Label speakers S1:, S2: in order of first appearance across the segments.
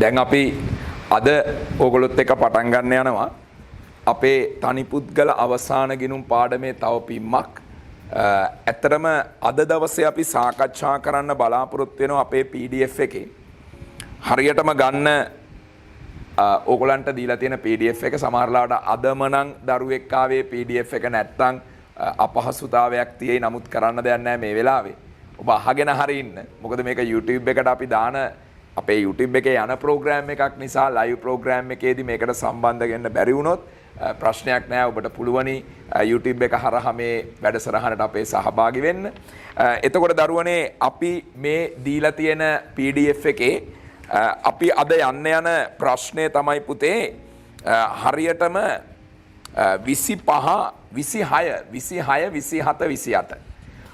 S1: දැන් අපි අද ඕගොල්ලොත් එක්ක පටන් ගන්න යනවා අපේ තනිපුද්ගල අවසාන ගිණුම් පාඩමේ තව පිම්මක්. ඇත්තටම අද දවසේ අපි සාකච්ඡා කරන්න බලාපොරොත්තු වෙනවා අපේ PDF එකේ. හරියටම ගන්න ඕගොල්ලන්ට දීලා තියෙන PDF එක සමහරලාට අදම නම් දරුවෙක් ආවේ PDF එක නැත්තම් අපහසුතාවයක් තියෙයි. නමුත් කරන්න දෙයක් නැහැ මේ වෙලාවේ. ඔබ අහගෙන හරි ඉන්න. මොකද මේක YouTube එකට අපි දාන අපේ YouTube එකේ යන ප්‍රෝග්‍රෑම් එකක් නිසා ලයිව් ප්‍රෝග්‍රෑම් එකේදී මේකට සම්බන්ධ වෙන්න බැරි වුණොත් ප්‍රශ්නයක් නෑ. ඔබට පුළුවනි YouTube එක හරහා මේ වැඩසටහනට අපේ සහභාගී වෙන්න. එතකොට දරුවනේ අපි මේ දීලා තියෙන PDF එකේ අපි අද යන්න යන ප්‍රශ්නය තමයි පුතේ හරියටම 25 26 26 27 28.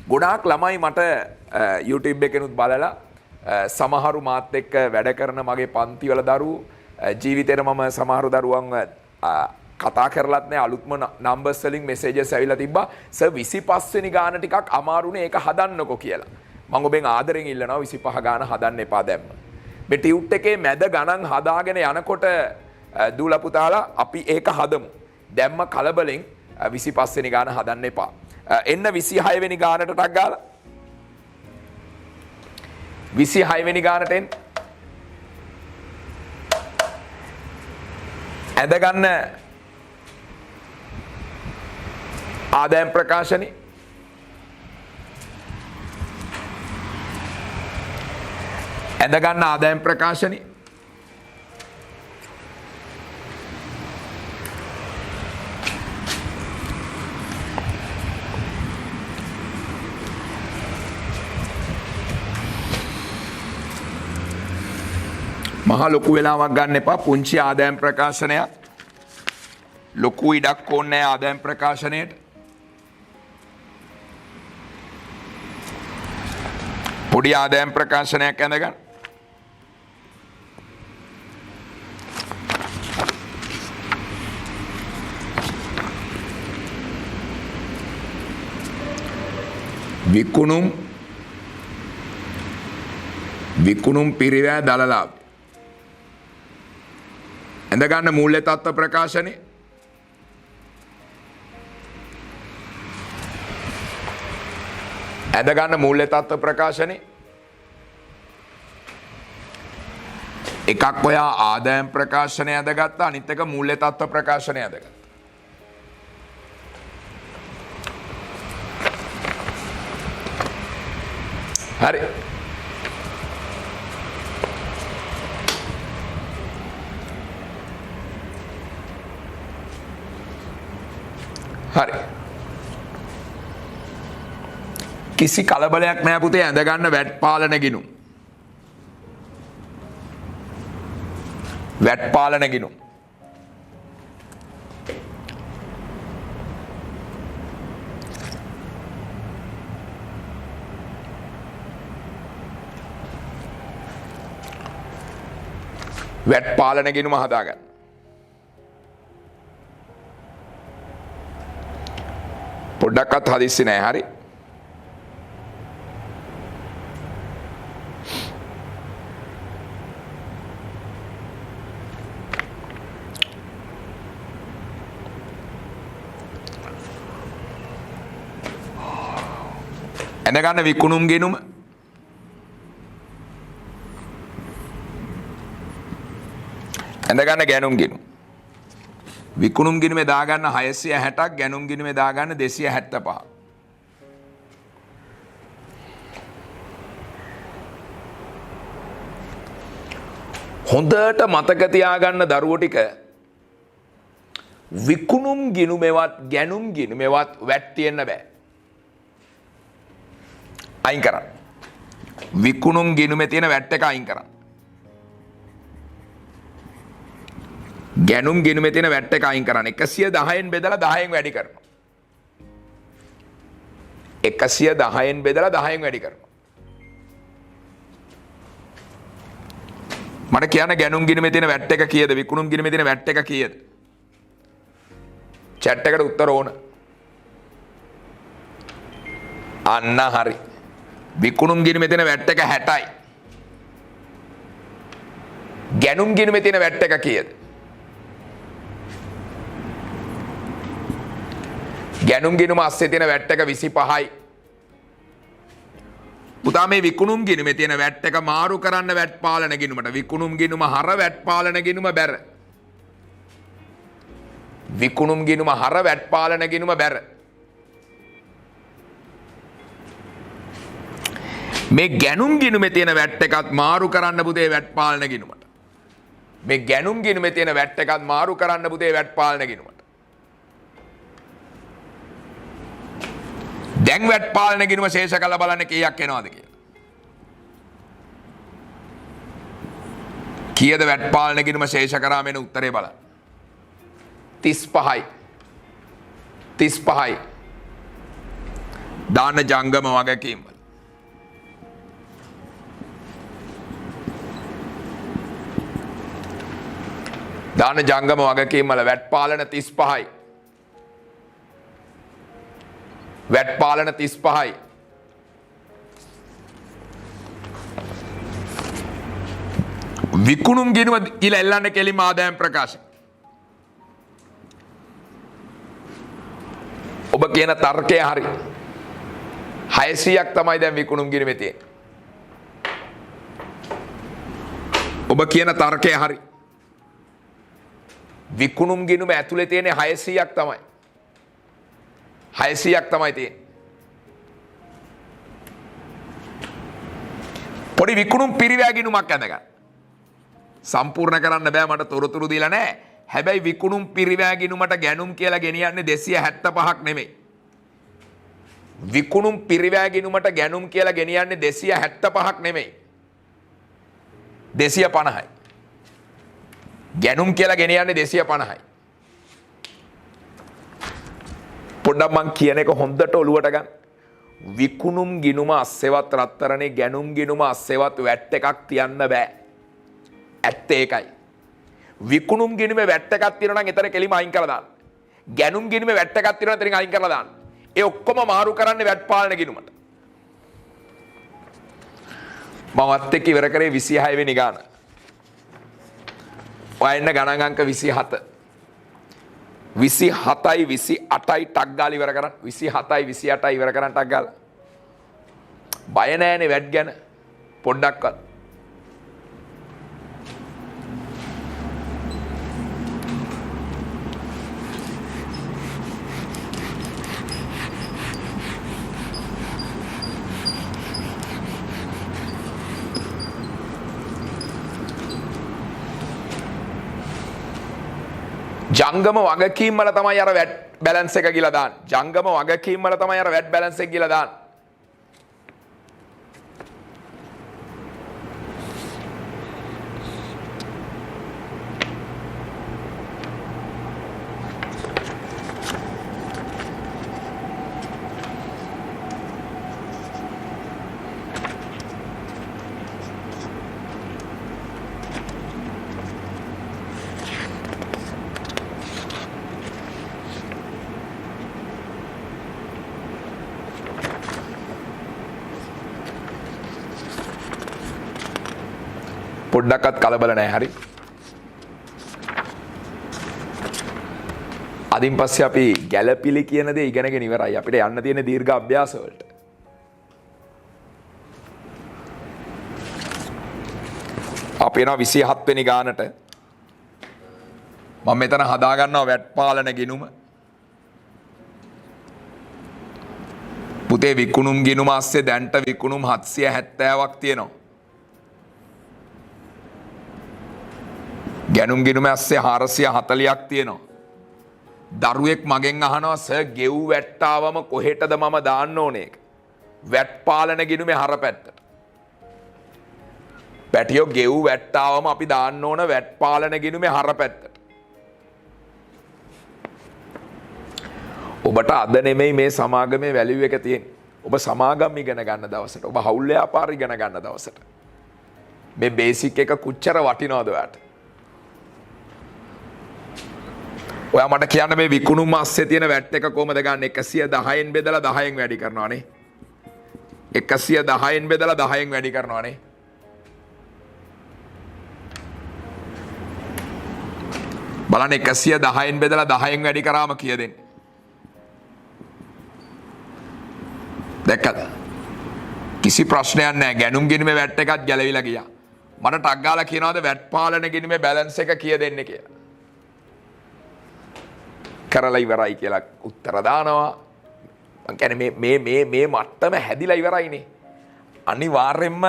S1: ගොඩාක් ළමයි මට YouTube එකෙනුත් බලලා සමහරු මාත් එක්ක වැඩ කරන මගේ පන්තිවල දරුවෝ ජීවිතේට මම සමහරු දරුවන් කතා කරලත් නෑ. අලුත්ම නම්බර්ස් වලින් මෙසේජස් ඇවිල්ලා තිබ්බා සර් 25 වෙනි ගාන ටිකක් අමාරුනේ ඒක හදන්නකෝ කියලා. මම ඔබෙන් ආදරෙන් ඉල්ලනවා 25 ගාන හදන්න එපා දැම්ම. මේ ටියුට් එකේ මැද ගණන් හදාගෙන යනකොට දූලා පුතාලා අපි ඒක හදමු. දැම්ම කලබලෙන් 25 වෙනි ගාන හදන්න එපා. එන්න 26 වෙනි ගානට ටක් ගාලා 26 වෙනි ගානට එන්න. ඇඳ ගන්න ආදායම් ප්‍රකාශනේ. ඇඳ ගන්න ආදායම් ප්‍රකාශනේ. මහා ලොකු වෙලාවක් ගන්න එපා. පුංචි ආදායම් ප්‍රකාශනයක්. ලොකු ඉඩක් ඕනේ නැහැ ආදායම් ප්‍රකාශනයට. පොඩි ආදායම් ප්‍රකාශනයක් ඇඳගන්න. විකුණුම් පිරිවැය දළලාභ. ඇඳගන්න මූල්‍ය තත්ත්ව ප්‍රකාශනය. ඇඳගන්න මූල්‍ය තත්ත්ව ප්‍රකාශනය. එකක් ඔයා ආදායම් ප්‍රකාශනය ඇඳගත්තා, අනිත් එක මූල්‍ය තත්ත්ව ප්‍රකාශනය ඇඳගත්තා. හරි. හරි. කිසි කලබලයක් නෑ පුතේ. ඇඳගන්න වැට් පාලන ගිණුම්. වැට් පාලන ගිණුම්. වැට් පාලන ගිණුම හදාගන්න. පොඩ්ඩක්වත් හදිස්සි නෑ. හරි. ඇඳගන්න විකුණුම් ගිණුම. ඇඳගන්න ගැනුම් ගිණුම. විකුණුම් ගිණුමේ දාගන්න 660ක්, ගැනුම් ගිණුමේ දාගන්න 275. හොඳට මතක තියාගන්න දරුවෝ ටික විකුණුම් ගිණුමේවත් ගැනුම් ගිණුමේවත් වැට් තියෙන්න බෑ. අයින් කරන්න. විකුණුම් ගිණුමේ තියෙන වැට් එක අයින් කරන්න. ගැනුම් ගිණුමේ තියෙන වැට් එක අයින් කරන්න. 110න් බෙදලා 10න් වැඩි කරනවා. 110න් බෙදලා 10න් වැඩි කරනවා. මට කියන්න ගැනුම් ගිණුමේ තියෙන වැට් එක කීයද? විකුණුම් ගිණුමේ තියෙන වැට් එක කීයද? chat එකට උත්තර ඕන. අන්න හරි. විකුණුම් ගිණුමේ තියෙන වැට් එක 60යි. ගැනුම් ගිණුමේ තියෙන වැට් එක කීයද? ගැනුම් ගිණුම ASCII තියෙන වැට් එක 25යි. පුතා මේ විකුණුම් ගිණුමේ තියෙන වැට් එක මාරු කරන්න වැට් පාලන ගිණුමට. විකුණුම් ගිණුම හර වැට් පාලන ගිණුම බැර. විකුණුම් ගිණුම හර වැට් පාලන ගිණුම බැර. මේ ගැනුම් ගිණුමේ තියෙන වැට් එකත් මාරු කරන්න පුතේ වැට් පාලන ගිණුමට. මේ ගැනුම් ගිණුමේ තියෙන වැට් එකත් මාරු කරන්න පුතේ වැට් පාලන ගිණුමට. දැන් වැට් පාලන ගිණුම ශේෂ කරලා බලන්න කීයක් එනවද කියලා. කීයද වැට් පාලන ගිණුම ශේෂ කරා මෙන්න උත්තරේ බලන්න. 35යි. 35යි. දාන ජංගම වගකීම් වල. දාන ජංගම වගකීම් වල වැට් පාලන 35යි. වැට් පාලන 35යි. විකුණුම් ගිණුම කියලා එල්ලන්නේ කෙලිම ආදායම් ප්‍රකාශය. ඔබ කියන තර්කය හරි. 600ක් තමයි දැන් විකුණුම් ගිණුමේ තියෙන්නේ. ඔබ කියන තර්කය හරි. විකුණුම් ගිණුම ඇතුලේ තියෙන්නේ 600ක් තමයි. 600ක් තමයි තියෙන්නේ. පොඩි විකුණුම් පිරිවැය ගිණුමක් ඇඳගන්න. සම්පූර්ණ කරන්න බෑ මට තොරතුරු දීලා නැහැ. හැබැයි විකුණුම් පිරිවැය ගිණුමට ගැනුම් කියලා ගෙනියන්නේ 275ක් නෙමෙයි. විකුණුම් පිරිවැය ගිණුමට ගැනුම් කියලා ගෙනියන්නේ 275ක් නෙමෙයි. 250යි. ගැනුම් කියලා ගෙනියන්නේ 250යි. පොඩ්ඩක් මං කියන එක හොඳට ඔලුවට ගන්න. විකුණුම් ගිණුම ASCIවත් රත්තරනේ ගැනුම් ගිණුම ASCIවත් වැට් එකක් තියන්න බෑ. ඇත්ත ඒකයි. විකුණුම් ගිණුමේ වැට් එකක් තියෙනවා නම් එතන කෙලිම අයින් කරලා දාන්න. ගැනුම් ගිණුමේ වැට් එකක් තියෙනවා නම් එතනින් අයින් කරලා දාන්න. ඒ ඔක්කොම මාරු කරන්නේ වැට් පාලන ගිණුමට. මමත් එක්ක ඉවර කරේ 26 වෙනි ගාන. ඔයන්න ගණන් අංක 27. 27යි 28යි ටක් ගාලා ඉවර කරන්න. 27යි 28යි ඉවර කරන්න ටක් ගාලා. බය නැහැනේ වැට් ගැන පොඩ්ඩක්වත්. ජංගම වගකීම් වල තමයි අර වැට් බැලන්ස් එක කියලා දාන්නේ. ජංගම වගකීම් වල තමයි අර වැට් බැලන්ස් එක කියලා දාන්නේ. පොඩ්ඩක්වත් කලබල නැහැ හරි. අදින් පස්සේ අපි ගැළපිලි කියන දේ ඉගෙනගෙන ඉවරයි. අපිට යන්න තියෙන දීර්ඝ අභ්‍යාස වලට. අපි යනවා 27 වෙනි ගානට. මම මෙතන හදා ගන්නවා වැට් පාලන ගිණුම. පුතේ විකුණුම් ගිණුම ASCII දැන්ට විකුණුම් 770ක් තියෙනවා. ගැනුම් ගිණුම ASCII 440ක් තියෙනවා. දරුවෙක් මගෙන් අහනවා සර් ගෙව් වැට්ටාවම කොහෙටද මම දාන්න ඕනේ ඒක? වැට් පාලන ගිණුමේ හර පැත්තට. පැටියෝ ගෙව් වැට්ටාවම අපි දාන්න ඕන වැට් පාලන ගිණුමේ හර පැත්තට. ඔබට අද නෙමෙයි මේ සමාගමේ වැලියු එක තියෙන්නේ. ඔබ සමාගම් ඉගෙන ගන්න දවසට, ඔබ හවුල් ව්‍යාපාර ඉගෙන ගන්න දවසට මේ බේසික් එක කොච්චර වටිනවද ඔයාට? ඔයා මට කියන්න මේ විකුණුම් ASCII තියෙන වැට් එක කොහමද ගන්න? 110න් බෙදලා 10න් වැඩි කරනවා නේ. 110න් බෙදලා 10න් වැඩි කරනවානේ. බලන්න 110න් බෙදලා 10න් වැඩි කරාම කීයද එන්නේ? දැක්කද? කිසි ප්‍රශ්නයක් නැහැ. ගැනුම් ගිණුමේ වැට් එකත් ගැලවිලා ගියා. මට ටක් ගාලා කියනවාද වැට් පාලන ගිණුමේ බැලන්ස් එක කීයද එන්නේ කියලා? කරලා ඉවරයි කියලා උත්තර දානවා. මං කියන්නේ මේ මට්ටම හැදිලා ඉවරයිනේ. අනිවාර්යෙන්ම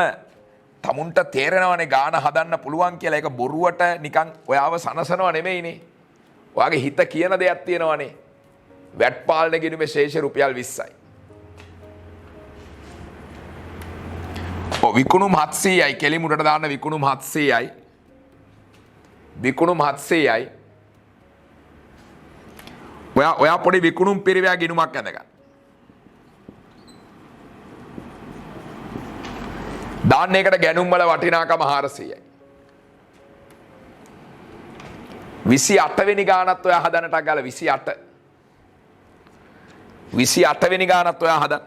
S1: තමුන්ට තේරෙනවනේ ගාන හදන්න පුළුවන් කියලා. ඒක බොරුවට නිකන් ඔයාව සනසනව නෙමෙයිනේ. ඔයාගේ හිත කියන දෙයක් තියෙනවනේ. වැට් පාලන ගිණුමේ ශේෂ රුපියල් 20යි. විකුණුම් 700යි. කෙලිමුඩට දාන්න විකුණුම් 700යි. විකුණුම් 700යි. ඔයා පොඩි විකුණුම් පිරිවැය ගිණුමක් ඇඳගන්න. දාන්න එකට ගැනුම් වල වටිනාකම 400යි. 28 වෙනි ගානත් ඔයා හදන්නට ගාලා 28. 28 වෙනි ගානත් ඔයා හදන්න.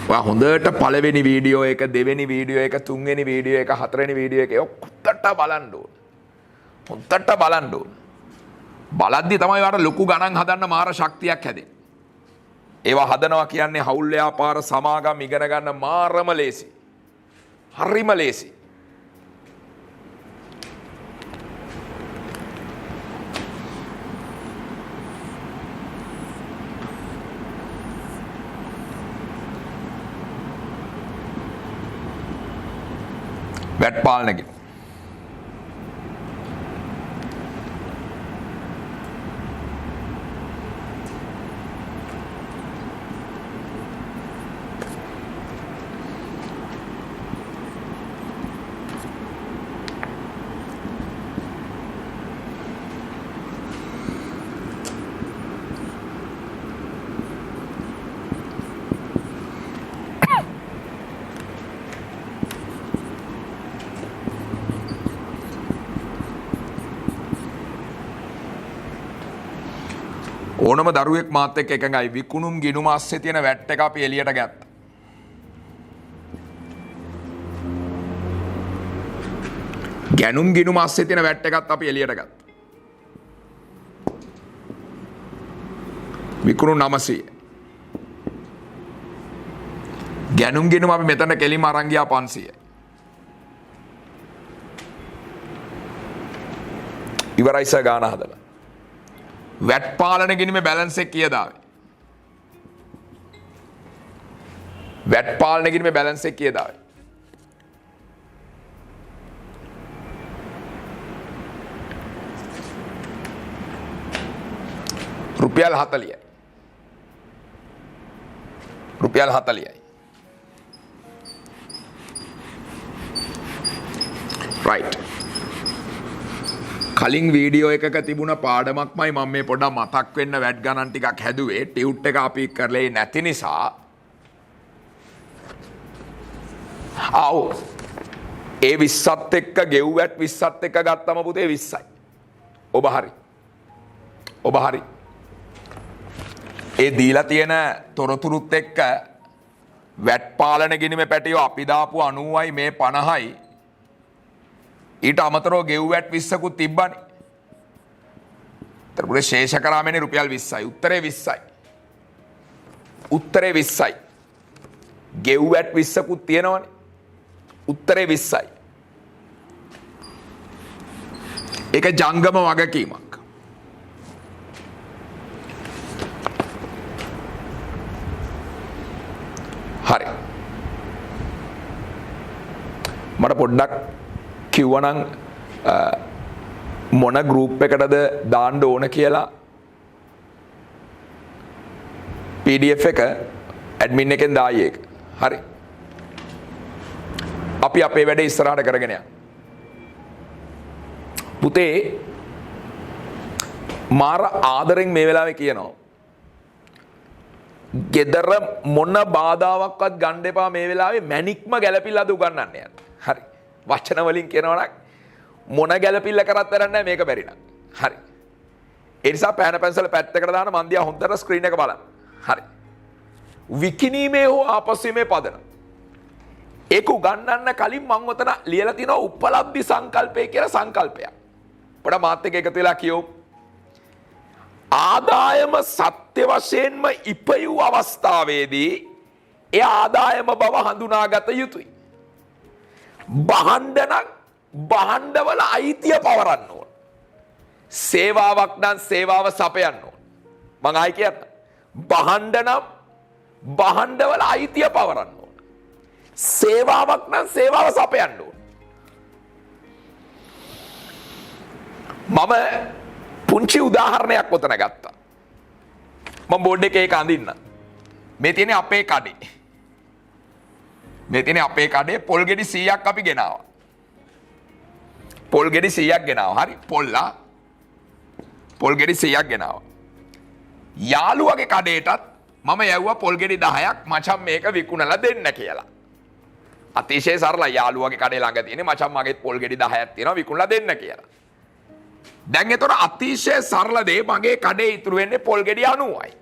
S1: ඔයා හොඳට පළවෙනි වීඩියෝ එක, දෙවෙනි වීඩියෝ එක, තුන්වෙනි වීඩියෝ එක, හතරවෙනි වීඩියෝ එක ඔක්කොට බලන්න ඕන. හොඳට බලන්න ඕන. බලද්දි තමයි ඔයාට ලොකු ගණන් හදන්න මාර ශක්තියක් හැදෙන්නේ. ඒවා හදනවා කියන්නේ හවුල් ව්‍යාපාර සමාගම් ඉගෙන ගන්න මාරම ලේසි. හරිම ලේසි. වැට් පාලන ගිණුම. ඕනම දරුවෙක් මාත් එක්ක එකඟයි. විකුණුම් ගිණුම ASCII තියෙන වැට් එක අපි එළියට ගත්තා. ගැනුම් ගිණුම ASCII තියෙන වැට් එකත් අපි එළියට ගත්තා. විකුණුම් 900. ගැනුම් ගිණුම අපි මෙතන කෙලිම අරන් ගියා 500යි. ඉවරයි සර් ගාන හදලා. වැට් පාලන ගිණුමේ බැලන්ස් එක කීයද ආවේ? වැට් පාලන ගිණුමේ බැලන්ස් එක කීයද ආවේ? රුපියල් 40යි. රුපියල් 40යි. right. කලින් වීඩියෝ එකක තිබුණ පාඩමක්මයි මම මේ පොඩ්ඩක් මතක් වෙන්න වැට් ගණන් ටිකක් හැදුවේ. ටියුට් එක අපි කරලේ නැති නිසා. ඒ 20ත් එක්ක ගෙව් වැට් 20ත් එක්ක ගත්තම පුතේ 20යි. ඔබ හරි. ඔබ හරි. ඒ දීලා තියෙන තොරතුරුත් එක්ක වැට් පාලන ගිණුමේ පැටියෝ අපි දාපු 90යි මේ 50යි. ඊට අමතරව ගෙව් වැට් 20කුත් තිබ්බනේ. ඊට ශේෂ කරාමනේ රුපියල් 20යි. උත්තරේ 20යි. උත්තරේ 20යි. ගෙව් වැට් 20කුත් තියෙනවනේ. උත්තරේ 20යි. ඒක ජංගම වගකීමක්. හරි. මට පොඩ්ඩක් කිව්වනම් මොන ගෲප් එකටද දාන්න ඕන කියලා PDF එක ඇඩ්මින් එකෙන් දායි ඒක. හරි. අපි අපේ වැඩේ ඉස්සරහට කරගෙන යන්න. පුතේ මාර ආදරෙන් මේ වෙලාවේ කියනවා. ගෙදර මොන බාධාවක්වත් ගන්න එපා මේ වෙලාවේ මැනික්ම ගැලපිල්ලද උගන්නන්න යන්න. හරි. වචන වලින් කියනවා නම් මොන ගැලපිල්ල කරත් වැඩක් නැහැ මේක බැරි නම්. හරි. ඒ නිසා පෑන පැන්සල පැත්තකට දාන මන් දිහා හොඳට ස්ක්‍රීන් එක බලන්න. හරි. විකිණීමේ හෝ ආපස්වීමේ පදනම. ඒක උගන්වන්න කලින් මම ඔතන ලියලා තිනවා උපලබ්ධි සංකල්පය කියලා සංකල්පයක්. පොඩ මාත් එක්ක එකතු වෙලා කියමු. ආදායම සත්‍ය වශයෙන්ම ඉපයූ අවස්ථාවේදී ඒ ආදායම බව හඳුනාගත යුතුයි. භාණ්ඩවල අයිතිය පවරන්න ඕන. සේවාවක් නම් සේවාව සපයන්න ඕන. මම ආයි කියන්න. භාණ්ඩවල අයිතිය පවරන්න ඕන. සේවාවක් නම් සේවාව සපයන්න ඕන. මම පුංචි උදාහරණයක් ඔතන ගත්තා. මම බෝඩ් එකේ ඒක අඳින්න. මේ තියෙන්නේ අපේ කඩේ. මේ තියෙන්නේ අපේ කඩේ පොල් ගෙඩි 100ක් අපි ගෙනාවා. පොල් ගෙඩි 100ක් ගෙනාවා. හරි පොල්ලා පොල් ගෙඩි 100ක් ගෙනාවා. යාළුවගේ කඩේටත් මම යවුවා පොල් ගෙඩි 10ක් මචං මේක විකුණලා දෙන්න කියලා. අතිශය සරලයි. යාළුවගේ කඩේ ළඟ තියෙන්නේ මචං මගේත් පොල් ගෙඩි 10ක් තියෙනවා විකුණලා දෙන්න කියලා. දැන් ඒතර අතිශය සරල දේ මගේ කඩේ ඉතුරු වෙන්නේ පොල් ගෙඩි 90යි.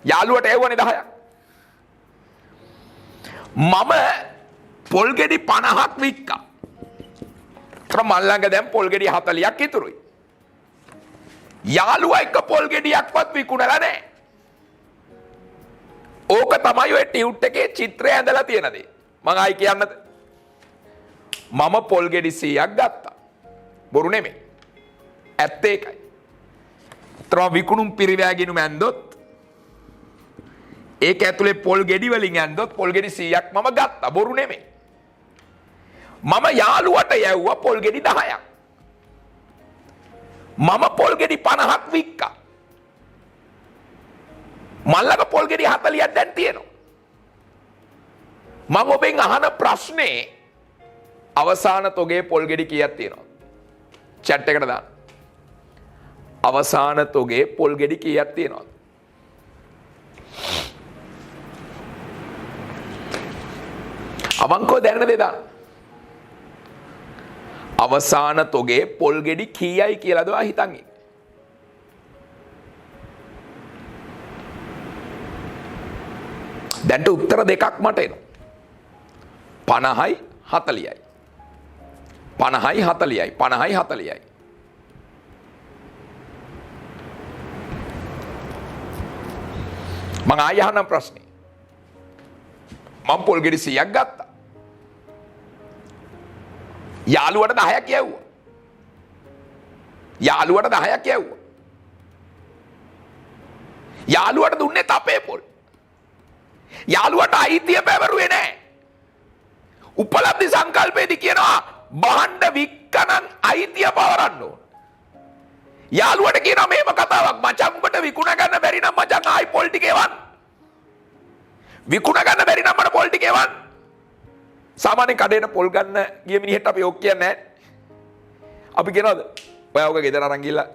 S1: යාළුවට එවුවනේ 10ක්. මම පොල් ගෙඩි 50ක් වික්කා. ඒතර මල් ළඟ දැන් පොල් ගෙඩි 40ක් ඉතුරුයි. යාළුවා එක පොල් ගෙඩියක්වත් විකුණලා නැහැ. ඕක තමයි ඔය ටියුට් එකේ චිත්‍රය ඇඳලා තියෙන දේ. මම ආයි කියන්නද? මම පොල් ගෙඩි 100ක් ගත්තා. බොරු නෙමෙයි. ඇත්ත ඒකයි. ත්‍රා විකුණුම් පිරිවැගිනුම ඇන්දොත් ඒක ඇතුලේ පොල් ගෙඩි වලින් ඇන්දොත් පොල් ගෙඩි 100ක් මම ගත්තා. බොරු නෙමෙයි. මම යාළුවට යවුවා පොල් ගෙඩි 10ක්. මම පොල් ගෙඩි 50ක් වික්කා. මල්ලක පොල් ගෙඩි 40ක් දැන් තියෙනවා. මම ඔබෙන් අහන ප්‍රශ්නේ අවසාන තොගේ පොල් ගෙඩි කීයක් තියෙනවද? chat එකට දාන්න. අවසාන තොගේ පොල් ගෙඩි කීයක් තියෙනවද? අවංකව දැනන දේ දාන්න. අවසාන තොගේ පොල් ගෙඩි කීයයි කියලාද ඔයා හිතන් ඉන්නේ? දැන්ට උත්තර දෙකක් මට එනවා. 50යි 40යි. 50යි 40යි. 50යි 40යි. මම ආයෙ අහන ප්‍රශ්නේ. මම පොල් ගෙඩි 100ක් ගත්තා. යාළුවට 10ක් යවුවා. යාළුවට 10ක් යවුවා. යාළුවට දුන්නේ තපේ පොල්. යාළුවට අයිතිය පැවරුවේ නැහැ. උපලබ්ධි සංකල්පයේදී කියනවා භාණ්ඩ වික්කනන් අයිතිය පවරන්න ඕන. යාළුවට කියනවා මේම කතාවක් මචං උඹට විකුණ ගන්න බැරි නම් මචං ආයි පොල් ටික එවන්න. විකුණ ගන්න බැරි නම් මට පොල් ටික එවන්න. සාමාන්‍ය කඩේට පොල් ගන්න ගිය මිනිහෙට අපි ඔක් කියන්නේ නැහැ. අපි කියනවාද? ඔයා ඔක ගෙදර අරන් ගිහලා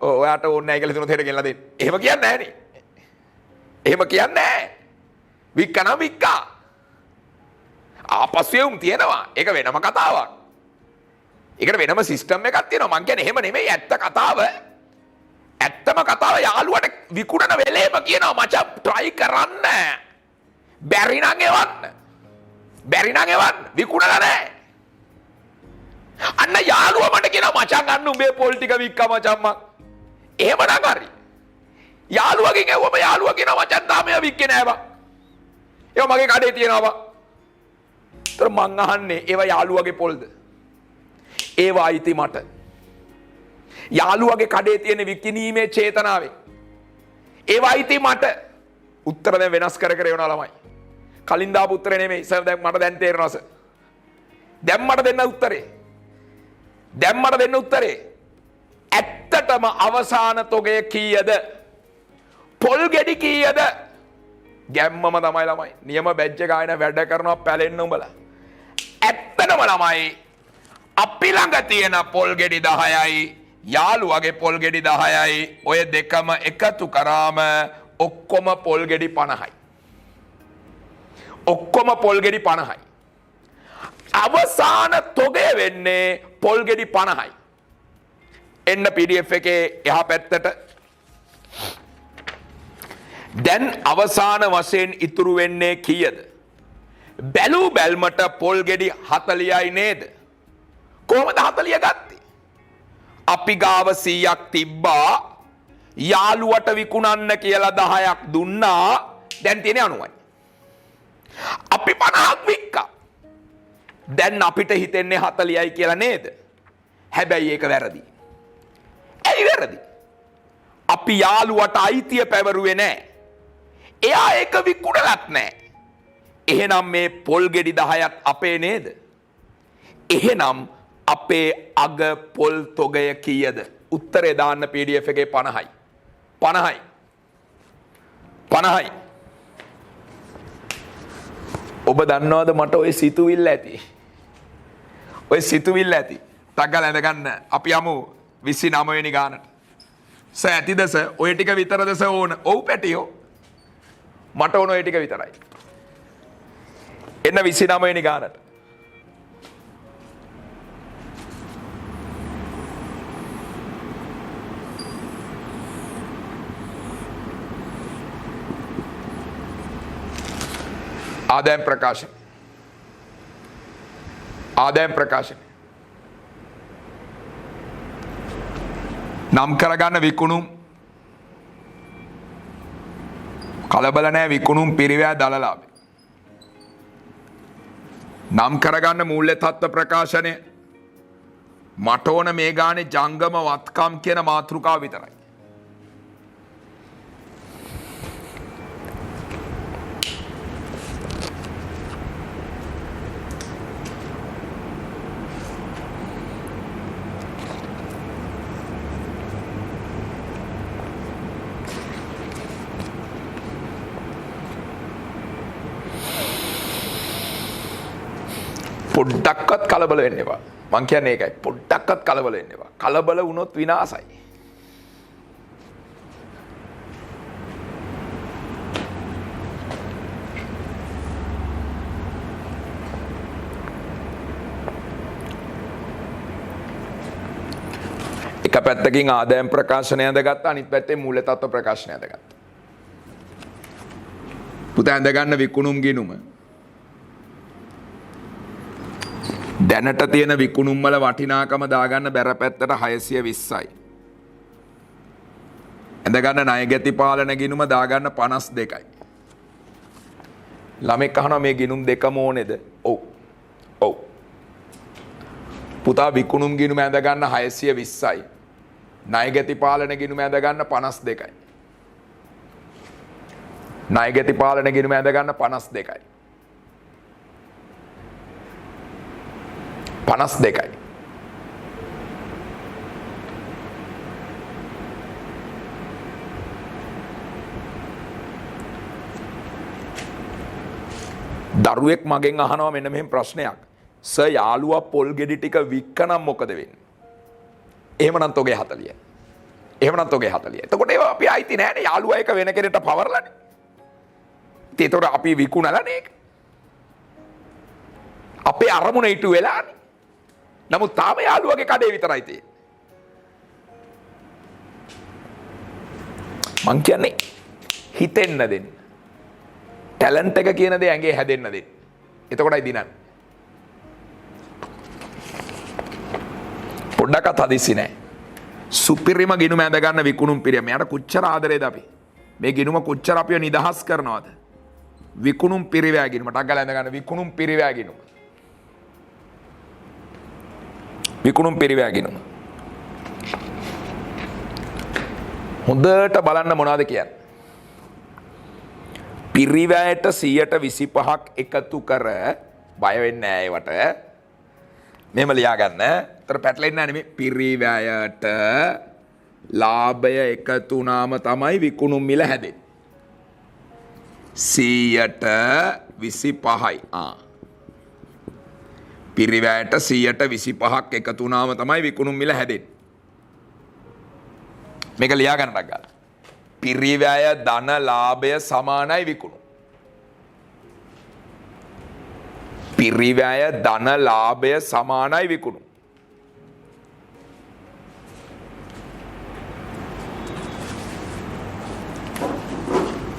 S1: ඔයාට ඕනේ නැහැ කියලා හිතනොත් හෙට ගෙනලා දෙන්න. එහෙම කියන්නේ නැහැ නේ. එහෙම කියන්නේ නැහැ. වික්කන වික්කා. ආපස්සෙවුම් තියෙනවා. ඒක වෙනම කතාවක්. ඒකට වෙනම සිස්ටම් එකක් තියෙනවා. මං කියන්නේ එහෙම නෙමෙයි ඇත්ත කතාව. ඇත්තම කතාව යාළුවට විකුණන වෙලේම කියනවා මචං try කරන්න. බැරි නම් එවන්න. බැරි නම් එවන්න. විකුණලා නැහැ. අන්න යාළුවා මට කියනවා මචං අන්න උඹේ පොල් ටික වික්කා මචං මං. එහෙමනම් හරි. යාළුවගෙන් ඇහුවම යාළුවා කියනවා මචං තාම එයා වික්කේ නෑ බං. ඒවා මගේ කඩේ තියෙනවා බං. ඒතර මං අහන්නේ ඒවා යාළුවගේ පොල්ද? ඒවා අයිති මට. යාළුවගේ කඩේ තියෙන විකිණීමේ චේතනාවේ. ඒවා අයිති මට. උත්තර දැන් වෙනස් කර කර එවනවා ළමයි. කලින් දාපු උත්තරේ නෙමෙයි. සර් දැන් මට දැන් තේරෙනවා සර්. දැන් මට දෙන්න උත්තරේ. දැන් මට දෙන්න උත්තරේ. ඇත්තටම අවසාන තොගය කීයද? පොල් ගෙඩි කීයද? ගැම්මම තමයි ළමයි. නියම බැජ් එක ආයෙන වැඩ කරනවා පැලෙන්න උඹලා. ඇත්තටම ළමයි අපි ළඟ තියෙන පොල් ගෙඩි 10යි යාළුවගේ පොල් ගෙඩි 10යි ඔය දෙකම එකතු කරාම ඔක්කොම පොල් ගෙඩි 50යි. ඔක්කොම පොල් ගෙඩි 50යි. අවසාන තොගය වෙන්නේ පොල් ගෙඩි 50යි. එන්න PDF එකේ එහා පැත්තට. දැන් අවසාන වශයෙන් ඉතුරු වෙන්නේ කීයද? බැලූ බැල්මට පොල් ගෙඩි 40යි නේද? කොහොමද 40 ගත්තේ? අපි ගාව 100ක් තිබ්බා. යාළුවට විකුණන්න කියලා 10ක් දුන්නා. දැන් තියෙන්නේ 90යි. අපි 50ක් වික්කා. දැන් අපිට හිතෙන්නේ 40යි කියලා නේද? හැබැයි ඒක වැරදි. ඇයි වැරදි? අපි යාළුවට අයිතිය පැවරුවේ නැහැ. එයා ඒක විකුණලත් නැහැ. එහෙනම් මේ පොල් ගෙඩි 10ක් අපේ නේද? එහෙනම් අපේ අග පොල් තොගය කීයද? උත්තරේ දාන්න PDF එකේ 50යි. 50යි. 50යි. ඔබ දන්නවද මට ওই සිතුවිල්ල ඇති? ඔය සිතුවිල්ල ඇති. ටග්ගල ඇඳ ගන්න. අපි යමු 29 වෙනි ගානට. සර් ඇතිද සර්? ඔය ටික විතරද සර් ඕන? ඔව් පැටියෝ. මට ඕන ඔය ටික විතරයි. එන්න 29 වෙනි ගානට. ආදායම් ප්‍රකාශන. ආදායම් ප්‍රකාශන. නම් කරගන්න විකුණුම් කලබල නැහැ විකුණුම් පිරිවැය දලලාභ. නම් කරගන්න මූල්‍ය තත්ත්ව ප්‍රකාශනය මට ඕන මේ ගානේ ජංගම වත්කම් කියන මාතෘකාව විතරයි. පොඩ්ඩක්වත් කලබල වෙන්න එපා. මං කියන්නේ ඒකයි. පොඩ්ඩක්වත් කලබල වෙන්න එපා. කලබල වුණොත් විනාසයි. එක පැත්තකින් ආදායම් ප්‍රකාශනය ඇඳගත්තා, අනිත් පැත්තේ මූල්‍ය තත්ත්ව ප්‍රකාශනය ඇඳගත්තා. පුතා ඇඳ ගන්න විකුණුම් ගිණුම දැනට තියෙන විකුණුම් වල වටිනාකම දාගන්න බැර පැත්තට 620යි. ඇඳ ගන්න ණය ගැති පාලන ගිණුම දාගන්න 52යි. ළමෙක් අහනවා මේ ගිණුම් දෙකම ඕනේද? ඔව්. ඔව්. පුතා විකුණුම් ගිණුම ඇඳ ගන්න 620යි. ණය ගැති පාලන ගිණුම ඇඳ ගන්න 52යි. ණය ගැති පාලන ගිණුම ඇඳ ගන්න 52යි. 52යි. දරුවෙක් මගෙන් අහනවා මෙන්න මෙහෙම ප්‍රශ්නයක්. සර් යාළුවා පොල් ගෙඩි ටික වික්කනම් මොකද වෙන්නේ? එහෙමනම් තෝගේ 40. එහෙමනම් තෝගේ 40. එතකොට ඒවා අපි අයිති නෑනේ යාළුවා එක වෙන කෙනෙක්ට පවර්ලානේ. ඉතින් ඒතකොට අපි විකුණලානේ ඒක. අපේ අරමුණ ඊට වෙලානේ. නමුත් තාම යාළුවගේ කඩේ විතරයි තියෙන්නේ. මං කියන්නේ හිතෙන්න දෙන්න. ටැලන්ට් එක කියන දේ ඇඟේ හැදෙන්න දෙන්න. එතකොටයි දිනන්නේ. පොඩ්ඩක්වත් හදිස්සි නෑ. සුපිරිම ගිණුම ඇඳ ගන්න විකුණුම් පිරිය. මෙයාට කොච්චර ආදරේද අපි. මේ ගිණුම කොච්චර අපිව නිදහස් කරනවද? විකුණුම් පිරිවැය ගිණුම. ටග්ගල ඇඳ ගන්න විකුණුම් පිරිවැය ගිණුම. විකුණුම් පිරිවැය ගිණුම. හොඳට බලන්න මොනවද කියන්නේ. පිරිවැයට 125ක් එකතු කර බය වෙන්නේ නැහැ ඒවට. මෙහෙම ලියා ගන්න. ඒතර පැටලෙන්නේ නැහැ නෙමෙයි. පිරිවැයට ලාභය එකතු වුණාම තමයි විකුණුම් මිල හැදෙන්නේ. 125යි. පිරිවැයට 125ක් එකතු වුණාම තමයි විකුණුම් මිල හැදෙන්නේ. මේක ලියා ගන්නට ගන්න. පිරිවැය ධන ලාභය සමානයි විකුණුම්. පිරිවැය ධන ලාභය සමානයි විකුණුම්.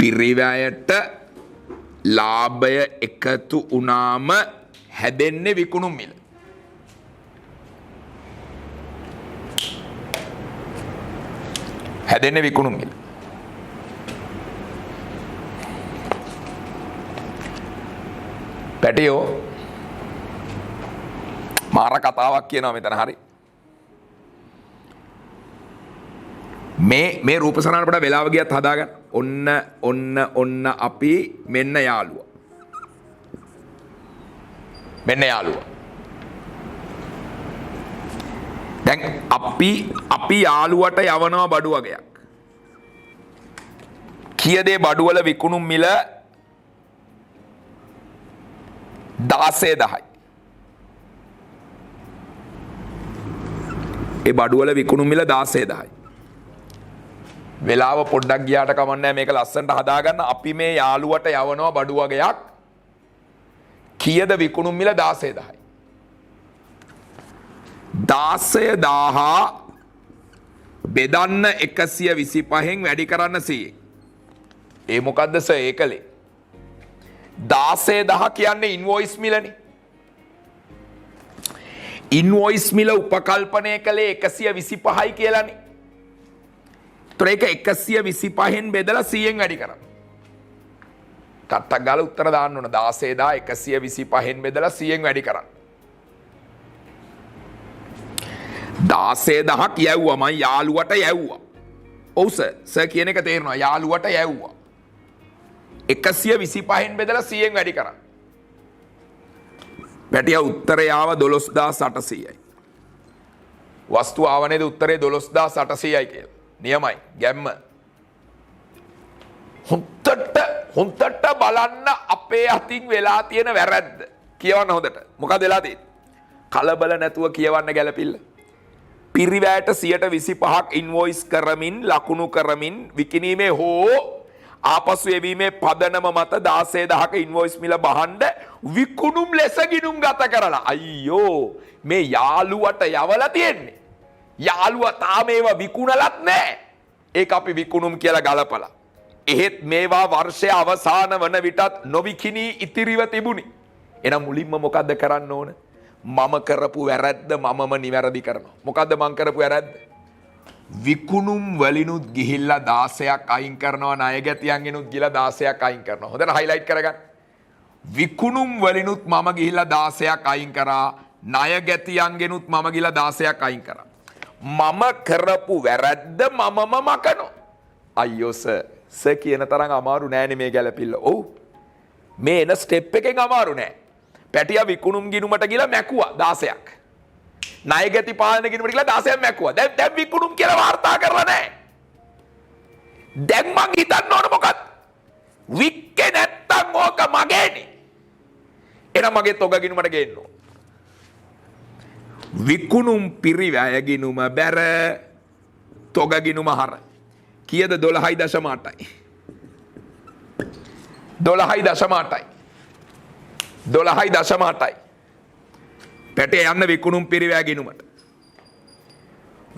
S1: පිරිවැයට ලාභය එකතු වුණාම හැදෙන්නේ විකුණුම් මිල. හැදෙන්නේ විකුණුම් මිල. පැටියෝ මාර කතාවක් කියනවා මෙතන හරි. මේ රූප සරණට වඩා වෙලාව ගියත් හදාගන්න. ඔන්න අපි මෙන්න යාළුවා. මෙන්න යාළුවා. දැන් අපි යාළුවට යවනවා බඩු වගයක්. කීයදේ බඩු වල විකුණුම් මිල 16,000යි. ඒ බඩු වල විකුණුම් මිල 16,000යි. වෙලාව පොඩ්ඩක් ගියාට කමන්නේ මේක ලස්සනට හදාගන්න. අපි මේ යාළුවට යවනවා බඩු වගයක්. කීයද විකුණුම් මිල 16,000යි. 16,000 බෙදන්න 125න් වැඩි කරන්න 100න්. ඒ මොකද්ද සර් ඒකලේ? 16,000 කියන්නේ ඉන්වොයිස් මිලනේ. ඉන්වොයිස් මිල උපකල්පනය කළේ 125යි කියලානේ. ඒතර ඒක 125න් බෙදලා 100න් වැඩි කරන්න. ටට්ටක් ගාලා උත්තර දාන්න ඕන. 16,000 125න් බෙදලා 100න් වැඩි කරන්න. 16,000ක් යැව්වා මං යාළුවට යැව්වා. ඔව් සර් කියන එක තේරෙනවා. යාළුවට යැව්වා. 125න් බෙදලා 100න් වැඩි කරන්න. පැටියා උත්තරය ආව 12,800යි. වස්තුව ආව නේද උත්තරේ 12,800යි කියලා. නියමයි ගැම්ම. හොන්තට බලන්න අපේ අතින් වෙලා තියෙන වැරද්ද. කියවන්න හොඳට. මොකද වෙලා තියෙන්නේ? කලබල නැතුව කියවන්න ගැලපිල්ල. පිරිවැයට 25%ක් ඉන්වොයිස් කරමින් ලකුණු කරමින් විකිණීමේ හෝ ආපසු එවීමේ පදනම මත 16,000ක ඉන්වොයිස් මිල බහන්න විකුණුම් ලෙස ගිණුම් ගත කරලා. අයියෝ මේ යාළුවට යවලා තියෙන්නේ. යාළුවා තාම ඒවා විකුණලත් නැහැ. ඒක අපි විකුණුම් කියලා ගලපලා. එහෙත් මේවා වර්ෂය අවසාන වන විටත් නොවිකිණී ඉතිරිව තිබුණි. එහෙනම් මුලින්ම මොකද්ද කරන්න ඕන? මම කරපු වැරද්ද මමම නිවැරදි කරනවා. මොකද්ද මං කරපු වැරද්ද? විකුණුම් වලිනුත් ගිහිල්ලා 16ක් අයින් කරනවා. ණය ගැතියන්ගෙනුත් ගිහිල්ලා 16ක් අයින් කරනවා. හොඳට හයිලයිට් කරගන්න. විකුණුම් වලිනුත් මම ගිහිල්ලා 16ක් අයින් කරා. ණය ගැතියන්ගෙනුත් මම ගිහිල්ලා 16ක් අයින් කරා. මම කරපු වැරද්ද මමම මකනවා. අයියෝ සර් කියන තරම් අමාරු නෑනේ මේ ගැලපිල්ල. ඔව් මේ එන ස්ටෙප් එකෙන් අමාරු නෑ. පැටියා විකුණුම් ගිණුමට ගිහලා මැකුවා 16ක්. ණය ගැති පාලන ගිණුමට ගිහලා 16ක් මැකුවා. දැන් විකුණුම් කියලා වාර්තා කරලා නෑ. දැන් මං හිතන්න ඕන මොකක්ද? වික්කේ නැත්තම් ඕක මගේනේ. එහෙනම් මගේ තොග ගිණුමට ගේන්න ඕන. විකුණුම් පිරිවැය ගිණුම බැර තොග ගිණුම හර. කීයද? 12.8යි. 12.8යි. 12.8යි. පැටේ යන්න විකුණුම් පිරිවැය ගිණුමට.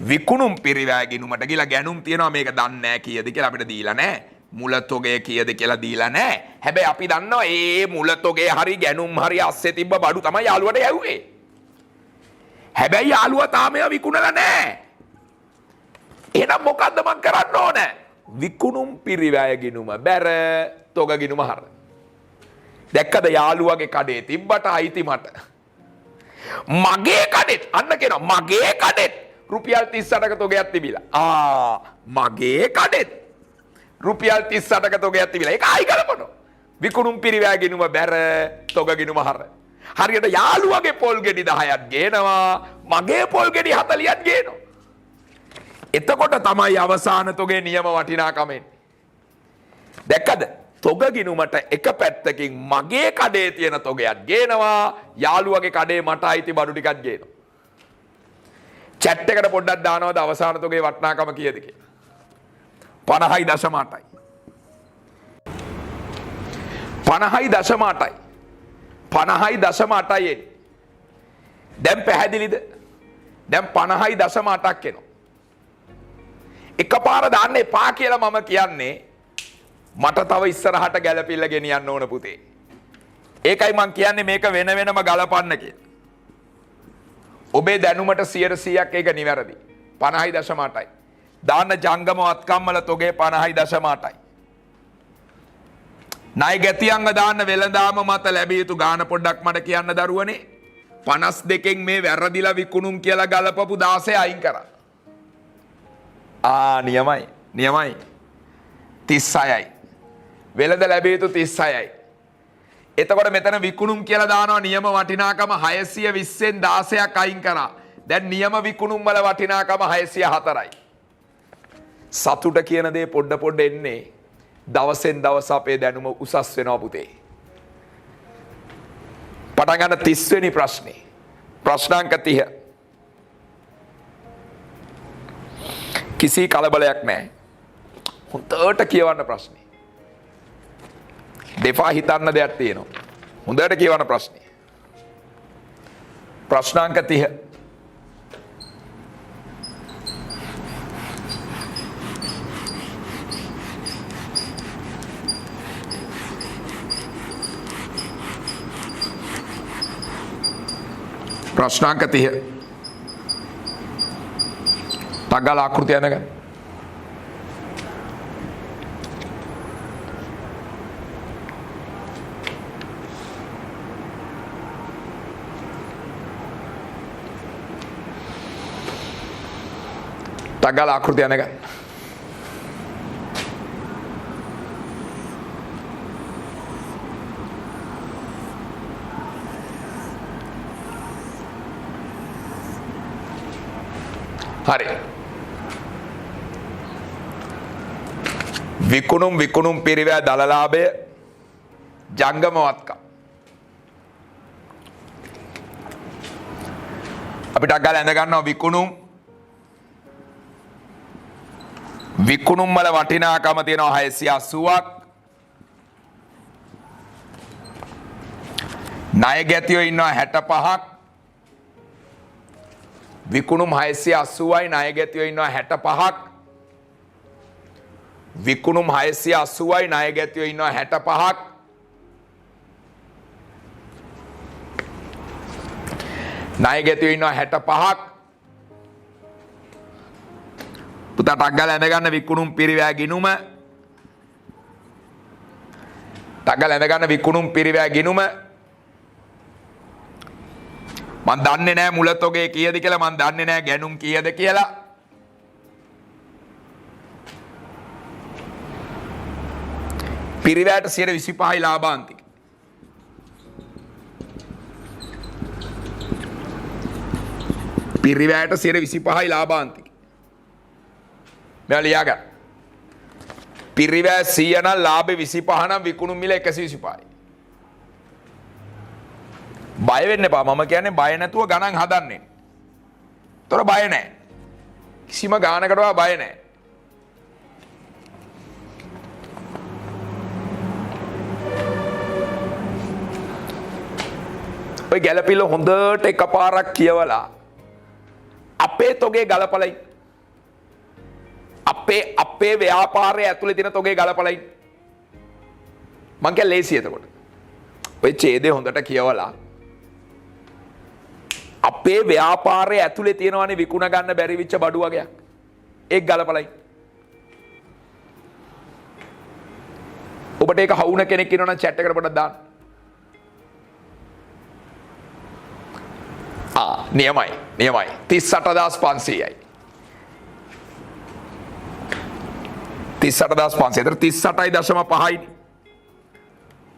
S1: විකුණුම් පිරිවැය ගිණුමට ගිහලා ගැණුම් තියනවා මේක දන්නේ නැහැ කීයද කියලා අපිට දීලා නැහැ. මුල තොගය කීයද කියලා දීලා නැහැ. හැබැයි අපි දන්නවා ඒ මුල තොගේ හරි ගැණුම් හරි අස්සේ තිබ්බ බඩු තමයි යාළුවට යවුවේ. හැබැයි යාළුවා තාම ඒවා විකුණලා නැහැ. එහෙනම් මොකද්ද මං කරන්න ඕන? විකුණුම් පිරිවැය ගිණුම බැර තොග ගිණුම හර. දැක්කද යාළුවගේ කඩේ තිබ්බට අයිති මට. මගේ කඩෙත් අන්න කියනවා මගේ කඩෙත් රුපියල් 38ක තොගයක් තිබිලා. මගේ කඩෙත් රුපියල් 38ක තොගයක් තිබිලා. ඒක ආයි ගලපනවා. විකුණුම් පිරිවැය ගිණුම බැර තොග ගිණුම හර. හරියට යාළුවගේ පොල් ගෙඩි 10ක් ගේනවා මගේ පොල් ගෙඩි 40ක් ගේනවා. එතකොට තමයි අවසාන තොගේ නියම වටිනාකම එන්නේ. දැක්කද? තොග ගිණුමට එක පැත්තකින් මගේ කඩේ තියෙන තොගයක් ගේනවා යාළුවගේ කඩේ මට අයිති බඩු ටිකක් ගේනවා. chat එකට පොඩ්ඩක් දානවද අවසාන තොගේ වටිනාකම කීයද කියලා? 50.8යි. 50.8යි. 50.8යි. දැන් පැහැදිලිද? දැන් 50.8ක් එනවා. එකපාර දාන්න එපා කියලා මම කියන්නේ මට තව ඉස්සරහට ගැලපිල්ල ගෙනියන්න ඕන පුතේ. ඒකයි මං කියන්නේ මේක වෙන වෙනම ගලපන්න කියලා. ඔබේ දැනුමට 100%ක් ඒක නිවැරදි. 50.8යි. දාන්න ජංගම වත්කම්වල තොගේ 50.8යි. ණය ගැතියංග දාන්න වෙළඳාම මත ලැබිය යුතු ගාන පොඩ්ඩක් මට කියන්න දරුවනේ. 52කින් මේ වැරදිලා විකුණුම් කියලා ගලපපු 16 අයින් කරා. නියමයි. 36යි. වෙළඳ ලැබිය යුතු 36යි. එතකොට මෙතන විකුණුම් කියලා දානවා නියම වටිනාකම 620න් 16ක් අයින් කරා. දැන් නියම විකුණුම් වල වටිනාකම 604යි. සතුට කියන දේ පොඩ එන්නේ දවසෙන් දවස අපේ දැනුම උසස් වෙනවා පුතේ. පටන් ගන්න 30 වෙනි ප්‍රශ්නේ. ප්‍රශ්නාංක 30. කිසි කලබලයක් නැහැ. හොඳට කියවන්න ප්‍රශ්නේ. දෙපා හිතන්න දෙයක් තියෙනවා. හොඳට කියවන්න ප්‍රශ්නේ. ප්‍රශ්නාංක 30. ප්‍රශ්නාංක 30. තග්ගල ආකෘතිය යනගන්න. තග්ගල ආකෘතිය යනගන්න. හරි. විකුණුම් පිරිවැය දලලාභය ජංගම වත්කම්. අපිට අග්ගල ඇඳ ගන්නවා විකුණුම් වල වටිනාකම තියෙනවා 680ක්. ණය ගැතියෝ ඉන්නවා 65ක්. විකුණුම් 680යි ණය ගැතියෝ ඉන්නවා 65ක්. විකුණුම් 680යි ණය ගැතියෝ ඉන්නවා 65ක්. ණය ගැතියෝ ඉන්නවා 65ක්. පුතාට අග්ගල ඇඳ ගන්න විකුණුම් පිරිවැය ගිණුම. අග්ගල ඇඳ ගන්න විකුණුම් පිරිවැය ගිණුම. මන් දන්නේ නැහැ මුල තොගේ කීයද කියලා, මන් දන්නේ නැහැ ගැනුම් කීයද කියලා. පිරිවැයට 25යි ලාභාන්තික. පිරිවැයට 25යි ලාභාන්තික. මෙයා ලියා ගන්න. පිරිවැය 100 නම් ලාභේ 25 නම් විකුණුම් මිල 125යි. බය වෙන්න එපා. මම කියන්නේ බය නැතුව ගණන් හදන්නේ. තොර බය නැහැ. කිසිම ගානකටවත් බය නැහැ. ඔය ගැලපිල්ල හොඳට එකපාරක් කියවලා අපේ තොගේ ගලපලයි. අපේ ව්‍යාපාරයේ ඇතුලේ තියෙන තොගේ ගලපලයි. මං කිය ලේසි එතකොට. ඔය ඡේදය හොඳට කියවලා අපේ ව්‍යාපාරයේ ඇතුලේ තියෙනවානේ විකුණ ගන්න බැරි විච්ච බඩු වගේක්. ඒක ගලපලයි. ඔබට ඒක හවුන කෙනෙක් ඉන්නවනම් chat එකට පොඩ්ඩක් දාන්න. නියමයි 38500යි. 38500. ඒතර 38.5යි.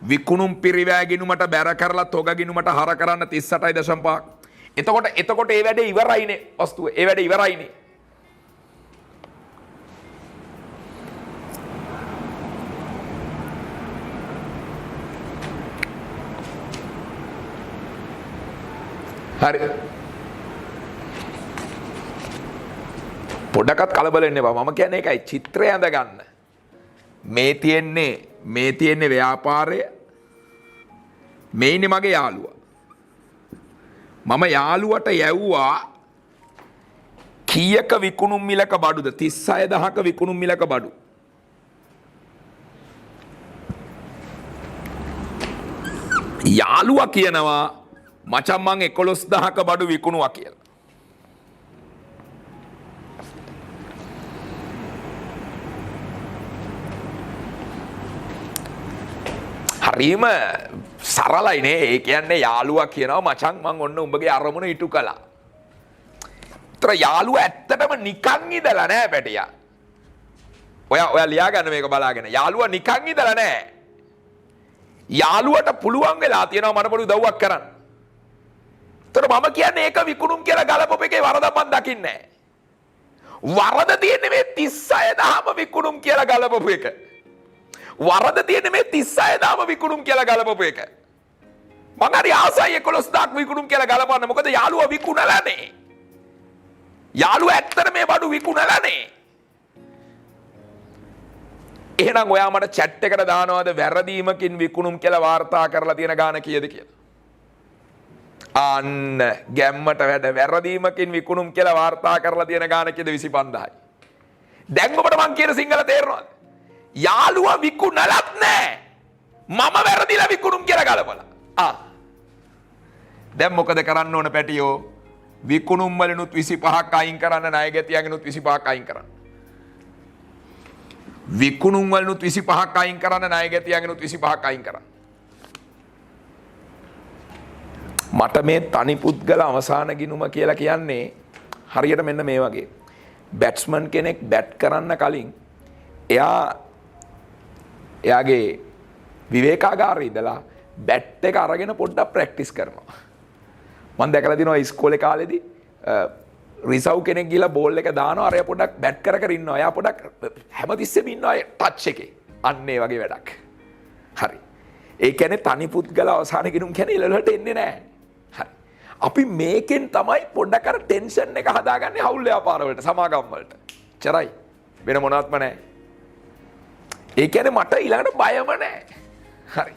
S1: විකුණුම් පිරිවැය ගිණුමට බැර කරලා තොග ගිණුමට හර කරන්න 38.5ක්. එතකොට ඒ වැඩේ ඉවරයිනේ වස්තුව. ඒ වැඩේ ඉවරයිනේ. හරි. පොඩ්ඩක්වත් කලබල වෙන්න එපා. මම කියන්නේ ඒකයි චිත්‍රය ඇඳ ගන්න. මේ තියෙන්නේ ව්‍යාපාරය. මේ ඉන්නේ මගේ යාළුවා. මම යාළුවට යැව්වා කීයක විකුණුම් මිලක බඩුද? 36000ක විකුණුම් මිලක බඩු. යාළුවා කියනවා මචං මං 11000ක බඩු විකුණුවා කියලා. හරිම සරලයි නේ. ඒ කියන්නේ යාළුවා කියනවා මචං මං ඔන්න උඹගේ අරමුණ ඉටු කළා. ඒතර යාළුවා ඇත්තටම නිකන් ඉඳලා නෑ පැටියා. ඔයා ලියා ගන්න මේක බලාගෙන. යාළුවා නිකන් ඉඳලා නෑ. යාළුවට පුළුවන් වෙලා තියෙනවා මට පොඩි උදව්වක් කරන්න. ඒතර මම කියන්නේ ඒක විකුණුම් කියලා ගලපපු එකේ වරදක් මන් දකින්නේ නෑ. වරද තියෙන්නේ මේ 36000ම විකුණුම් කියලා ගලපපු එක. වරද තියෙන්නේ මේ 36000ම විකුණුම් කියලා ගලපපු එක. මං හරි ආසයි 11000ක් විකුණුම් කියලා ගලපන්න. මොකද යාළුවා විකුණලානේ. යාළුවා ඇත්තට මේ බඩු විකුණලානේ. එහෙනම් ඔයා මට chat එකට දානවාද වැරදීමකින් විකුණුම් කියලා වාර්තා කරලා තියෙන ගාන කීයද කියලා? අන්න ගැම්මට වැඩ වැරදීමකින් විකුණුම් කියලා වාර්තා කරලා තියෙන ගාන කීයද? 25000යි. දැන් ඔබට මං කියන සිංහල තේරෙනවද? යාළුවා විකුණලත් නෑ. මම වැරදිලා විකුණුම් කියලා ගලපලා. දැන් මොකද කරන්න ඕන පැටියෝ? විකුණුම් වලිනුත් 25ක් අයින් කරන්න, ණය ගැතියගෙනුත් 25ක් අයින් කරන්න. විකුණුම් වලිනුත් 25ක් අයින් කරන්න, ණය ගැතියගෙනුත් 25ක් අයින් කරන්න. මට මේ තනි පුද්ගල අවසාන ගිනුම කියලා කියන්නේ හරියට මෙන්න මේ වගේ. බැට්ස්මන් කෙනෙක් බැට් කරන්න කලින් එයාගේ විවේකාගාරේ ඉඳලා බැට් එක අරගෙන පොඩ්ඩක් ප්‍රැක්ටිස් කරනවා. මම දැකලා දිනවා ඉස්කෝලේ කාලේදී රිසව් කෙනෙක් ගිහලා බෝල් එක දානවා, අරයා පොඩ්ඩක් බැට් කර කර ඉන්නවා. එයා පොඩ්ඩක් හැමතිස්සෙම ඉන්නවා ටච් එකේ. අන්න ඒ වගේ වැඩක්. හරි. ඒ කියන්නේ තනි පුද්ගල අවසාන ගිනුම් කියන්නේ ඉලලට එන්නේ නැහැ. හරි. අපි මේකෙන් තමයි පොඩ්ඩක් අර ටෙන්ෂන් එක හදාගන්නේ හවුල් ව්‍යාපාර වලට, සමාගම් වලට. චරයි. වෙන මොනවත්ම නැහැ. ඒ කියන්නේ මට ඊළඟට බයම නැහැ. හරි.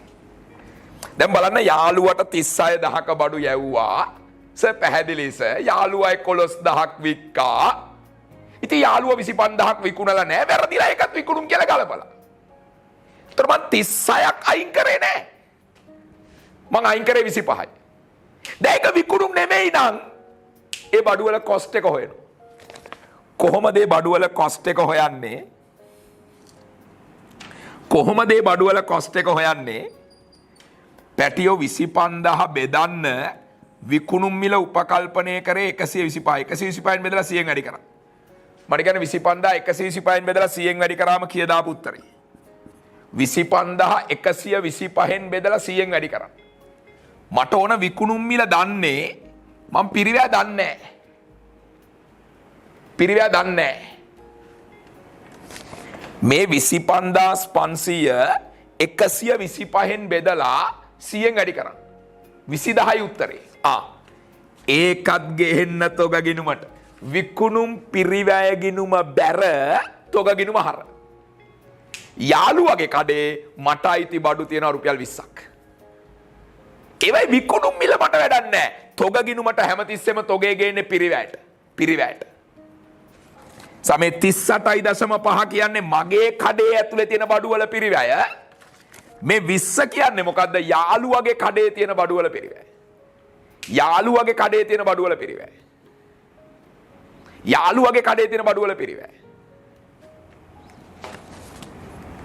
S1: දැන් බලන්න යාළුවට 36000ක බඩු යැව්වා. පැහැදිලි සර්. යාළුවා 11000ක් වික්කා. ඉතින් යාළුවා 25000ක් විකුණලා නැහැ. වැරදිලා ඒකත් විකුණුම් කියලා ගලපලා. ඒතර මං 36ක් අයින් කරේ නැහැ. මං අයින් කරේ 25යි. දැන් ඒක විකුණුම් නෙමෙයි නං. ඒ බඩු වල කොස්ට් එක හොයනවා. කොහොමද ඒ බඩු වල කොස්ට් එක හොයන්නේ? කොහොමද ඒ බඩු වල කොස්ට් එක හොයන්නේ? පැටියෝ 25000 බෙදන්න විකුණුම් මිල උපකල්පනය කරේ 125. 125න් බෙදලා 100න් වැඩි කරා. මට කියන්නේ 25000 125න් බෙදලා 100න් වැඩි කරාම කීයද ආපු උත්තරේ? 25000 125න් බෙදලා 100න් වැඩි කරා. මට ඕන විකුණුම් මිල දන්නේ මම පිරිවැය දන්නේ නැහැ. පිරිවැය දන්නේ නැහැ. මේ 25500 125න් බෙදලා 100න් වැඩි කරා. 20000යි උත්තරේ. ඒකත් ගෙහෙන්න තොග ගිනුමට. විකුණුම් පිරිවැය ගිනුම බැර තොග ගිනුම හර. යාළුවගේ කඩේ මට අයිති බඩු තියෙනවා රුපියල් 20ක්. ඒවයි විකුණුම් මිල මට වැඩක් නැහැ. තොග ගිනුමට හැමතිස්සෙම තොගේ ගේන්නේ පිරිවැයට. පිරිවැයට. සමේ 38.5 කියන්නේ මගේ කඩේ ඇතුලේ තියෙන බඩු වල පිරිවැය. මේ 20 කියන්නේ මොකද්ද? යාළුවගේ කඩේ තියෙන බඩු වල පිරිවැය. යාළුවගේ කඩේ තියෙන බඩු වල පිරිවැය. යාළුවගේ කඩේ තියෙන බඩු වල පිරිවැය.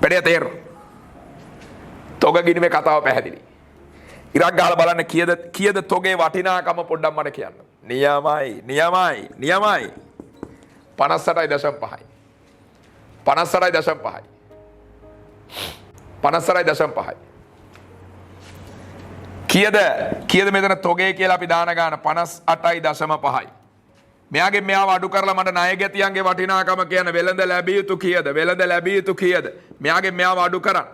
S1: පැඩේ තේරෙනවා. තොග ගිණුමේ කතාව පැහැදිලි. ඉරක් ගහලා බලන්න කීයද තොගේ වටිනාකම පොඩ්ඩක් මට කියන්න. නියමයි. 58.5යි. 58.5යි. 58.5යි. කීයද මෙතන තොගේ කියලා අපි දාන ගාන 58.5යි. මෙයාගේ මෙයාව අඩු කරලා මට ණය ගැතියන්ගේ වටිනාකම කියන වෙළඳ ලැබිය යුතු කීයද? වෙළඳ ලැබිය යුතු කීයද? මෙයාගේ මෙයාව අඩු කරන්.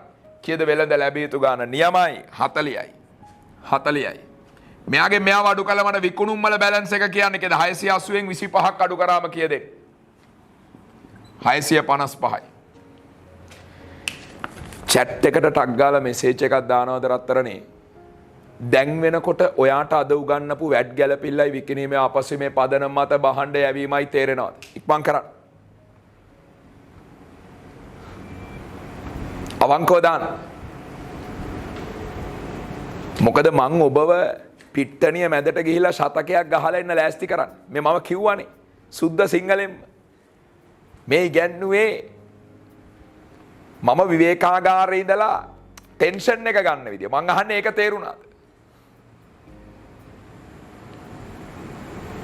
S1: කීයද වෙළඳ ලැබිය යුතු ගාන? නියමයි 40යි. 40යි. මෙයාගේ මෙයාව අඩු කරලා මට විකුණුම් වල බැලන්ස් එක කියන්නේ කීයද? 680න් 25ක් අඩු කරාම කීයද? 655යි. chat එකට ටක් ගාලා මෙසේජ් එකක් දානවද රත්තරනේ? දැන් වෙනකොට ඔයාට අද උගන්නපු වැඩ් ගැලපිල්ලයි විකිණීමේ ආපස්සේ මේ පදනම මත බහඬ යැවීමයි තේරෙනවද? ඉක්මන් කරන්න. අවංකව දාන්න. මොකද මං ඔබව පිට්ටනිය මැදට ගිහිලා ශතකයක් ගහලා ඉන්න ලෑස්ති කරන්න. මේ මම කිව්වනේ සුද්ධ සිංහලෙන්ම. මේ ඉගැන්නුවේ මම විවේකාගාරේ ඉඳලා ටෙන්ෂන් එක ගන්න විදිය. මං අහන්නේ ඒක තේරුණාද?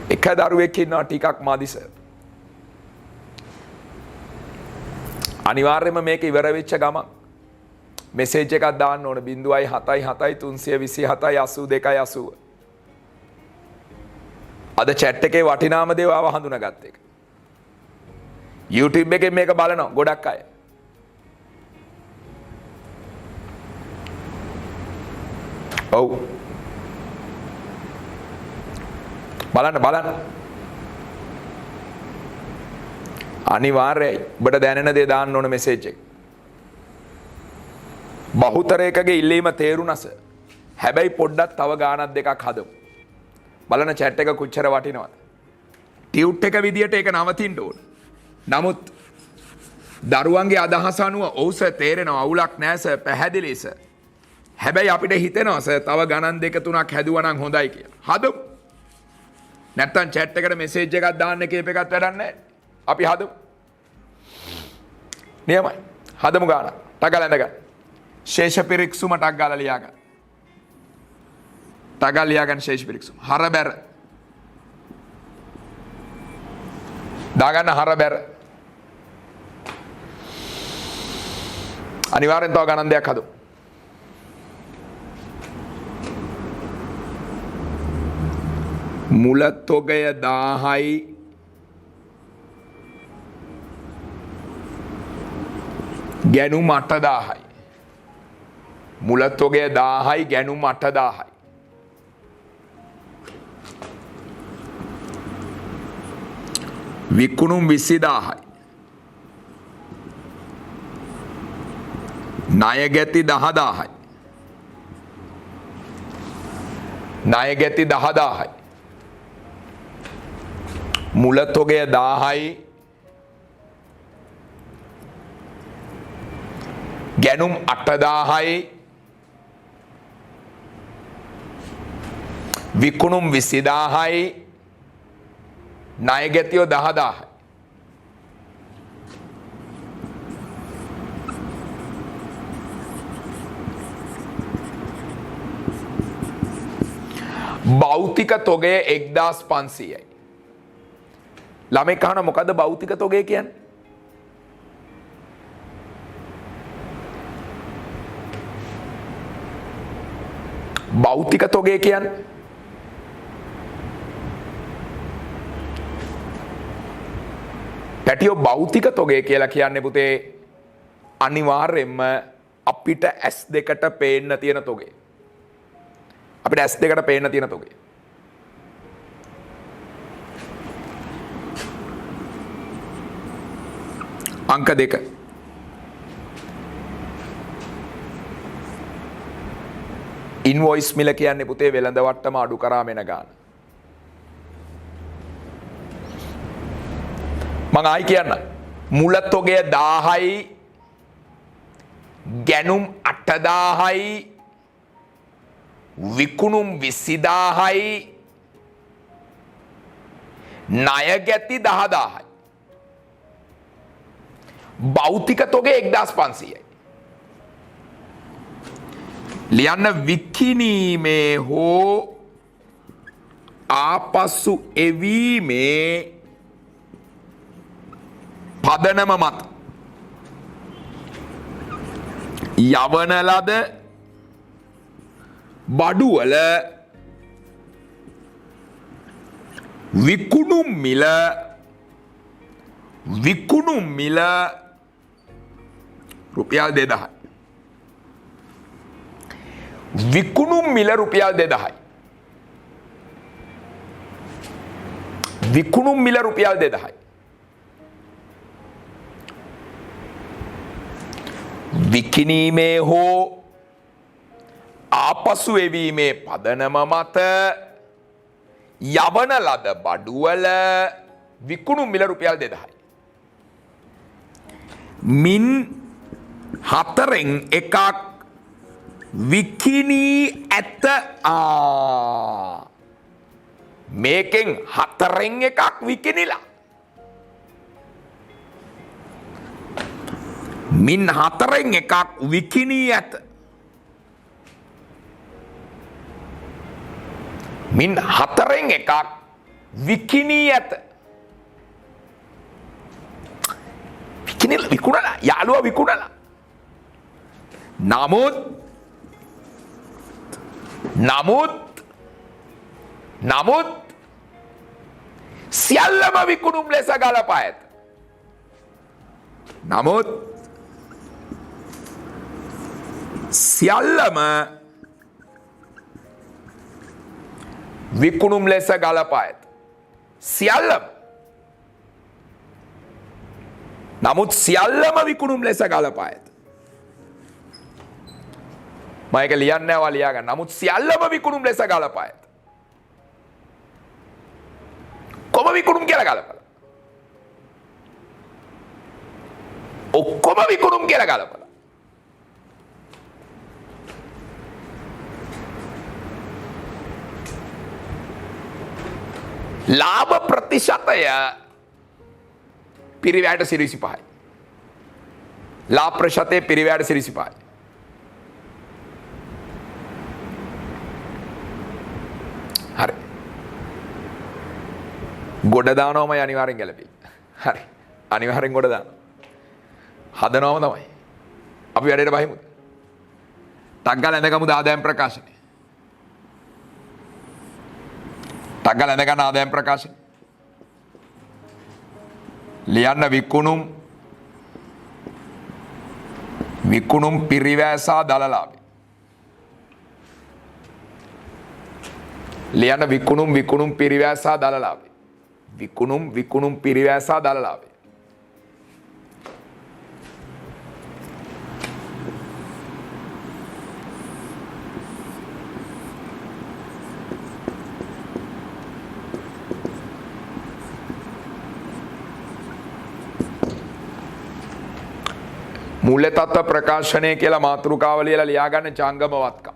S1: එක දරුවෙක් ඉන්නවා ටිකක් මදිස. අනිවාර්යයෙන්ම මේක ඉවර වෙච්ච ගමන් මෙසේජ් එකක් දාන්න ඕන 0.77 අද chat එකේ වටිනාම දේ ආව හඳුනාගත්ත එක. YouTube එකේ මේක බලනවා ගොඩක් අය. ඔව්. බලන්න. අනිවාර්යයි. ඔබට දැනෙන දේ දාන්න ඕන මෙසේජ් එක. බහුතරයකගේ ඉල්ලීම තේරුණස. හැබැයි පොඩ්ඩක් තව ගානක් දෙකක් හදමු. බලන chat එක කොච්චර වටිනවද? ටියුට් එක විදියට ඒක නවතින්න ඕන. නමුත් දරුවන්ගේ අදහස අනුව ඔව් සර් තේරෙනවා අවුලක් නැහැ සර් පැහැදිලි සර්. හැබැයි අපිට හිතෙනවා සර් තව ගණන් දෙක තුනක් හැදුවා නම් හොඳයි කියලා. හදමු. නැත්තම් chat එකට මෙසේජ් එකක් දාන්න කීප එකක් වැඩක් නැහැ. අපි හදමු. නියමයි. හදමු ගාන. ටගල ඇඳගන්න. ශේෂ පිරික්සුම ටක් ගාලා ලියාගන්න. ටග ලියාගන්න ශේෂ පිරික්සුම. හරබැර. දාගන්න හරබැර. අනිවාර්යෙන් තව ගණන් දෙයක් හදමු. මුල තොගය 1000යි ගැනුම් 8000යි. මුල තොගය 1000යි ගැනුම් 8000යි. විකුණුම් 20000යි. ණය ගැති 10000යි. ණය ගැති 10000යි. මුල තොගය 1000යි ගැනුම් 8000යි විකුණුම් 20000යි ණය ගැතියෝ 10000යි. භෞතික තොගය 1500යි. ළමෙක් අහන මොකද්ද භෞතික තොගය කියන්නේ? භෞතික තොගය කියන්නේ පැටියෝ භෞතික තොගය කියලා කියන්නේ පුතේ අනිවාර්යයෙන්ම අපිට S2ට පේන්න තියෙන තොගය. අපිට S2ට පේන්න තියෙන තොගය. අංක 2 ඉන්වොයිස් මිල කියන්නේ පුතේ වෙළඳ වට්ටම අඩු කරාම එන ගාන. මම ආයි කියන්න. මුල තොගය 1000යි ගැනුම් 8000යි විකුණුම් 20000යි ණය ගැති 10000යි. භෞතික තොගය 1500යි. ලියන්න විකිණීමේ හෝ ආපසු එවීමේ පදනම මත යවන ලද බඩුවල විකුණුම් මිල රුපියල් 2000යි. විකුණුම් මිල රුපියල් 2000යි. විකුණුම් මිල රුපියල් 2000යි. විකිණීමේ හෝ ආපසු එවීමේ පදනම මත යවන ලද බඩුවල විකුණුම් මිල රුපියල් 2000යි. මින් 4න් එකක් විකිණී ඇත. මේකෙන් 4න් එකක් විකිණිලා. මින් 4න් එකක් විකිණී ඇත. මින් 4න් එකක් විකිණී ඇත. විකුණලා යාළුවා විකුණලා. නමුත් සියල්ලම විකුණුම් ලෙස ගලපා ඇත. නමුත් සියල්ලම විකුණුම් ලෙස ගලපා ඇත. සියල්ලම. නමුත් සියල්ලම විකුණුම් ලෙස ගලපා ඇත. මම ඒක ලියන්නේ නැහැ ලියා ගන්න. නමුත් සියල්ලම විකුණුම් ලෙස ගලපා ඇත. කොම විකුණුම් කියලා ගලපලා. ඔක්කොම විකුණුම් කියලා ගලපලා. ලාභ ප්‍රතිශතය පිරිවැයට 25යි. ලාභ ප්‍රතිශතය පිරිවැයට 25යි. හරි. ගොඩ දානවමයි අනිවාර්යෙන් ගැලපෙයි. හරි. අනිවාර්යෙන් ගොඩ දානවා. හදනවම තමයි. අපි වැඩේට බහිමුද? ටග්ගල ඇඳගමුද ආදායම් ප්‍රකාශනය. ටග්ගල ඇඳ ගන්න ආදායම් ප්‍රකාශනය. ලියන්න විකුණුම් පිරිවැය සහ දළලාභය. ලියන්න විකුණුම් පිරිවැය සහ දළලාභය. විකුණුම් පිරිවැය සහ දළලාභය. මුල්‍ය තත්ත්ව ප්‍රකාශනය කියලා මාතෘකාව ලියලා ලියාගන්න ජංගමවත්කම්.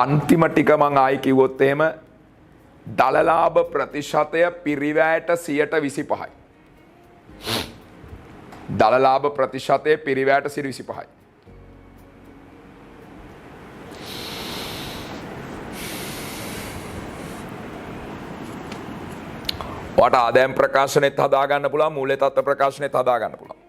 S1: අන්තිම ටික මං ආයි කිව්වොත් එහෙම දළලාභ ප්‍රතිශතය පිරිවැයට 25%යි. දළලාභ ප්‍රතිශතය පිරිවැයට 25%යි. ඔයාට ආදායම් ප්‍රකාශනෙත් හදා ගන්න පුළුවන්, මූල්‍ය තත්ත්ව ප්‍රකාශනෙත් හදා ගන්න පුළුවන්.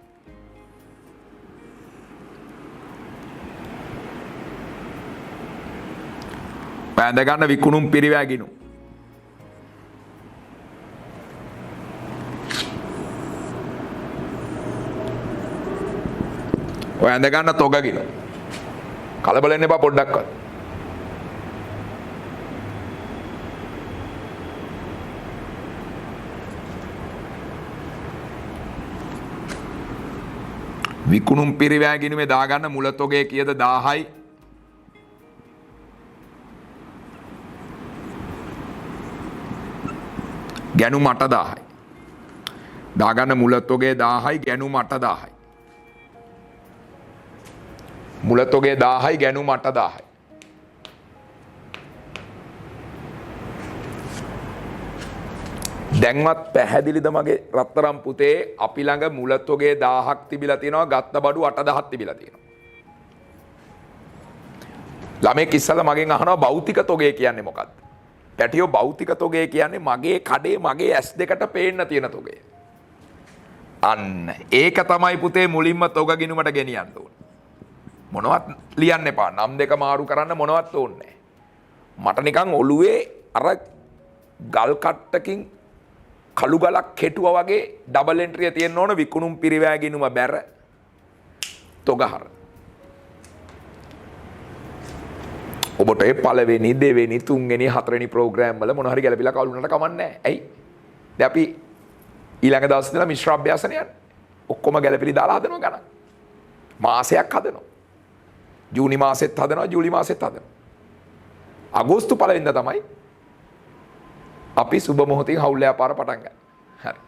S1: බැඳ ගන්න විකුණුම් පිරිවැය ගිණුම්. ඔය ඇඳ ගන්න තොග ගිණුම්. කලබල වෙන්න එපා පොඩ්ඩක්වත්. විකුණුම් පිරිවැය ගිණුමේ දාගන්න මුල තොගේ කීයද 1000යි. ගැනුම 8000යි. දාගන්න මුල තොගේ 1000යි ගැනුම 8000යි. මුල තොගේ 1000යි ගැනුම 8000යි. දැන්වත් පැහැදිලිද මගේ රත්තරම් පුතේ අපි ළඟ මුල තොගේ 1000ක් තිබිලා තියෙනවා ගත්ත බඩු 8000ක් තිබිලා තියෙනවා. ළමෙක් ඉස්සලා මගෙන් අහනවා භෞතික තොගේ කියන්නේ මොකක්ද? පැටියෝ භෞතික තොගේ කියන්නේ මගේ කඩේ මගේ S2කට පේන්න තියෙන තොගේ. අන්න ඒක තමයි පුතේ මුලින්ම තොග ගිණුමට ගෙනියන්න ඕනේ. මොනවත් ලියන්න එපා. නම් දෙක මාරු කරන්න මොනවත් ඕනේ නැහැ. මට නිකන් ඔළුවේ අර ගල් කට්ටකින් කළු ගලක් කෙටුවා වගේ ඩබල් එන්ට්‍රිය තියෙන්න ඕන විකුණුම් පිරිවැය ගිණුම බැර තොගහර. ඔබට ඒ පළවෙනි දෙවෙනි තුන්වෙනි හතරවෙනි ප්‍රෝග්‍රෑම් වල මොන හරි ගැලපිලා කවුරුනට කමන්නේ නැහැ. ඇයි? දැන් අපි ඊළඟ දවස් ඉඳලා මිශ්‍ර අභ්‍යාසන යන්නේ. ඔක්කොම ගැලපිලි දාලා හදනවා ගණන්. මාසයක් හදනවා. ජූනි මාසෙත් හදනවා, ජූලි මාසෙත් හදනවා. අගෝස්තු පළවෙනිදා තමයි අපි සුබ මොහොතින් හවුල් ව්‍යාපාර පටන් ගන්න. හරි.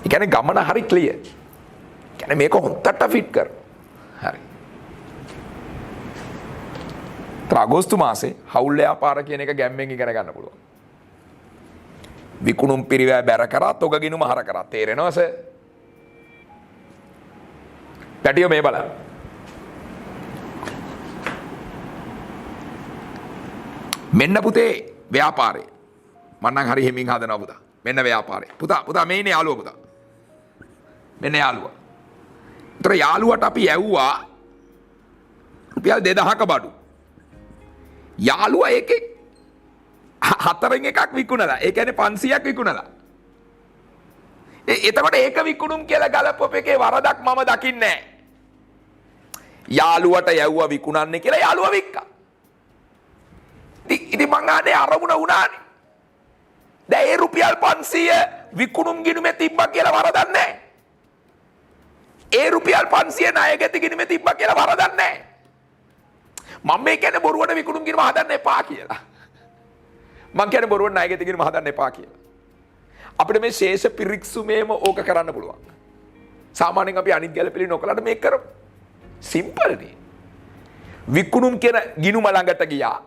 S1: ඒ කියන්නේ ගමන හරි ක්ලියර්. කියන්නේ මේක හොන්තට ෆිට් කර. හරි. අගෝස්තු මාසේ හවුල් ව්‍යාපාර කියන එක ගැම්මෙන් ඉගෙන ගන්න පුළුවන්. විකුණුම් පිරිවැය බැර කරා තොග ගිණුම හර කරා තේරෙනවද සර්? පැටියෝ මේ බලන්න. මෙන්න පුතේ ව්‍යාපාරේ. මම නම් හරි හිමින් හදනවා පුතා. මෙන්න ව්‍යාපාරේ. පුතා මේ ඉන්නේ යාළුවා පුතා. මෙන්න යාළුවා. ඒතර යාළුවට අපි යවුවා රුපියල් 2000ක බඩු. යාළුවා ඒකේ හතරෙන් එකක් විකුණලා. ඒ කියන්නේ 500ක් විකුණලා. එතකොට ඒක විකුණුම් කියලා ගලපුවප එකේ වරදක් මම දකින්නේ නැහැ. යාළුවට යවුවා විකුණන්නේ කියලා යාළුවා වික්කා. ඉතින් මං ආනේ අරමුණ වුණානේ. දැන් ඒ රුපියල් 500 විකුණුම් ගිණුමේ තිබ්බා කියලා වරදක් නැහැ. ඒ රුපියල් 500 ණයගැති ගිණුමේ තිබ්බා කියලා වරදක් නැහැ. මම මේ කියන්නේ බොරුවට විකුණුම් ගිණුම හදන්න එපා කියලා. මං කියන්නේ බොරුවට ණයගැති ගිණුම හදන්න එපා කියලා. අපිට මේ ශේෂ පිරික්සුමේම ඕක කරන්න පුළුවන්. සාමාන්‍යයෙන් අපි අනිත් ගැලපෙලි නොකලට මේක කරමු. සිම්පල් නේ. විකුණුම් කියන ගිණුම ළඟට ගියා.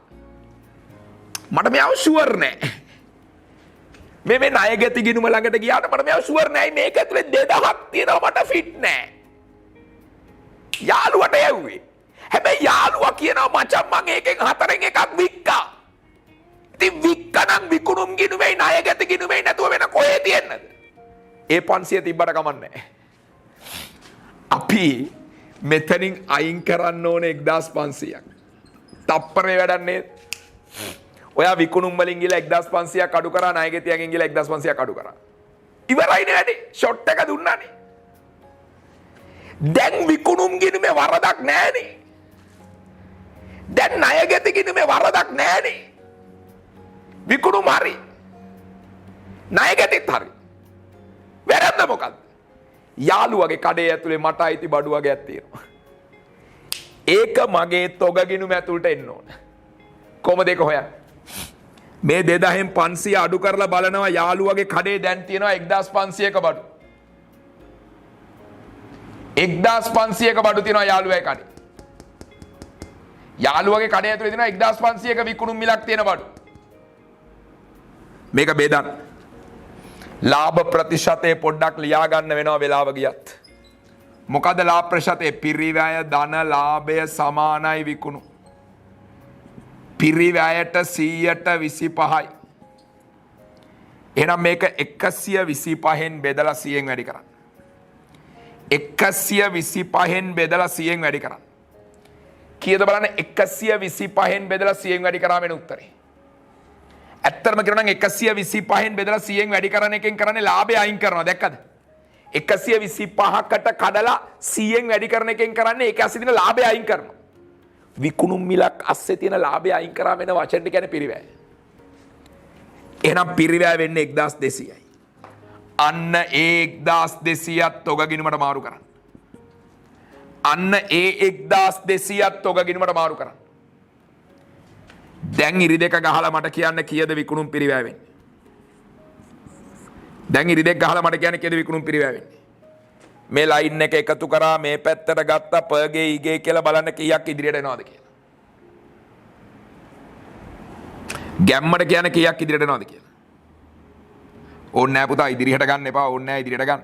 S1: මට මෙයාව ෂුවර් නෑ. මේ ණයගැති ගිණුම ළඟට ගියාට මට මෙයාව ෂුවර් නෑ. මේක ඇතුලේ 2000ක් තියෙනවා මට ෆිට නෑ. යාළුවට යවුවේ. හැබැයි යාළුවා කියනවා මචං මං ඒකෙන් හතරෙන් එකක් වික්කා. ඉතින් වික්කනම් විකුණුම් ගිණුමේ ණයගැති ගිණුමේ නැතුව වෙන කොහේ තියන්නද? ඒ 500 තිබ්බට කමන්නේ. අපි මෙතනින් අයින් කරන්න ඕනේ 1500ක්. තප්පරේ වැඩන්නේ. ඔයා විකුණුම් වලින් ගිහලා 1500ක් අඩු කරා ණයගැතියගෙන් ගිහලා 1500ක් අඩු කරා. ඉවරයිනේ වැඩේ. ෂොට් එක දුන්නානේ. දැන් විකුණුම් ගිණුමේ වරදක් නැහනේ. දැන් ණයගැති ගිණුමේ වරදක් නැහනේ. විකුණුම් හරි. ණයගැතිත් හරි. වැරද්ද මොකද්ද? යාළුවගේ කඩේ ඇතුලේ මට අයිති බඩු වගේක් තියෙනවා. ඒක මගේ තොග ගිණුම ඇතුළට එන්න ඕන. කොහමද ඒක හොයන්නේ? මේ 2000න් 500 අඩු කරලා බලනවා යාළුවගේ කඩේ දැන් තියෙනවා 1500ක බඩු. 1500ක බඩු තියෙනවා යාළුවගේ කඩේ. යාළුවගේ කඩේ ඇතුලේ තියෙනවා 1500ක විකුණුම් මිලක් තියෙන බඩු. මේක බෙදන්න. ලාභ ප්‍රතිශතය පොඩ්ඩක් ලියා ගන්න වෙනවා වෙලාව ගියත්. මොකද ලාභ ප්‍රතිශතය? පිරිවැය ධන ලාභය සමානයි විකුණු. පිරිවැයට 125යි. එහෙනම් මේක 125න් බෙදලා 100න් වැඩි කරන්න. 125න් බෙදලා 100න් වැඩි කරන්න. කීයද බලන්න? 125න් බෙදලා 100න් වැඩි කරාම එන උත්තරේ. ඇත්තටම කියනවා නම් 125න් බෙදලා 100න් වැඩි කරන එකෙන් කරන්නේ ලාභය අයින් කරනවා. දැක්කද? 125කට කඩලා 100න් වැඩි කරන එකෙන් කරන්නේ ඒක ඇස්සේ තියෙන ලාභය අයින් කරනවා. විකුණුම් මිලක් අස්සේ තියෙන ලාභය අයින් කරාම එන වචන කියන්නේ පිරිවැය. එහෙනම් පිරිවැය වෙන්නේ 1200යි. අන්න ඒ 1200ත් තොග ගිණුමට මාරු කරන්න. අන්න ඒ 1200ත් තොග ගිණුමට මාරු කරන්න. දැන් ඉරි දෙක ගහලා මට කියන්න කීයද විකුණුම් පිරිවැය වෙන්නේ? දැන් ඉරි දෙක ගහලා මට කියන්න කීයද විකුණුම් පිරිවැය වෙන්නේ? මේ ලයින් එක එකතු කරා මේ පැත්තට ගත්තා පර්ගේ ඊගේ කියලා බලන්න කීයක් ඉදිරියට එනවද කියලා. ගැම්මට කියන්න කීයක් ඉදිරියට එනවද කියලා. ඕන්නේ නැහැ පුතා ඉදිරියට ගන්න එපා. ඕන්නේ නැහැ ඉදිරියට ගන්න.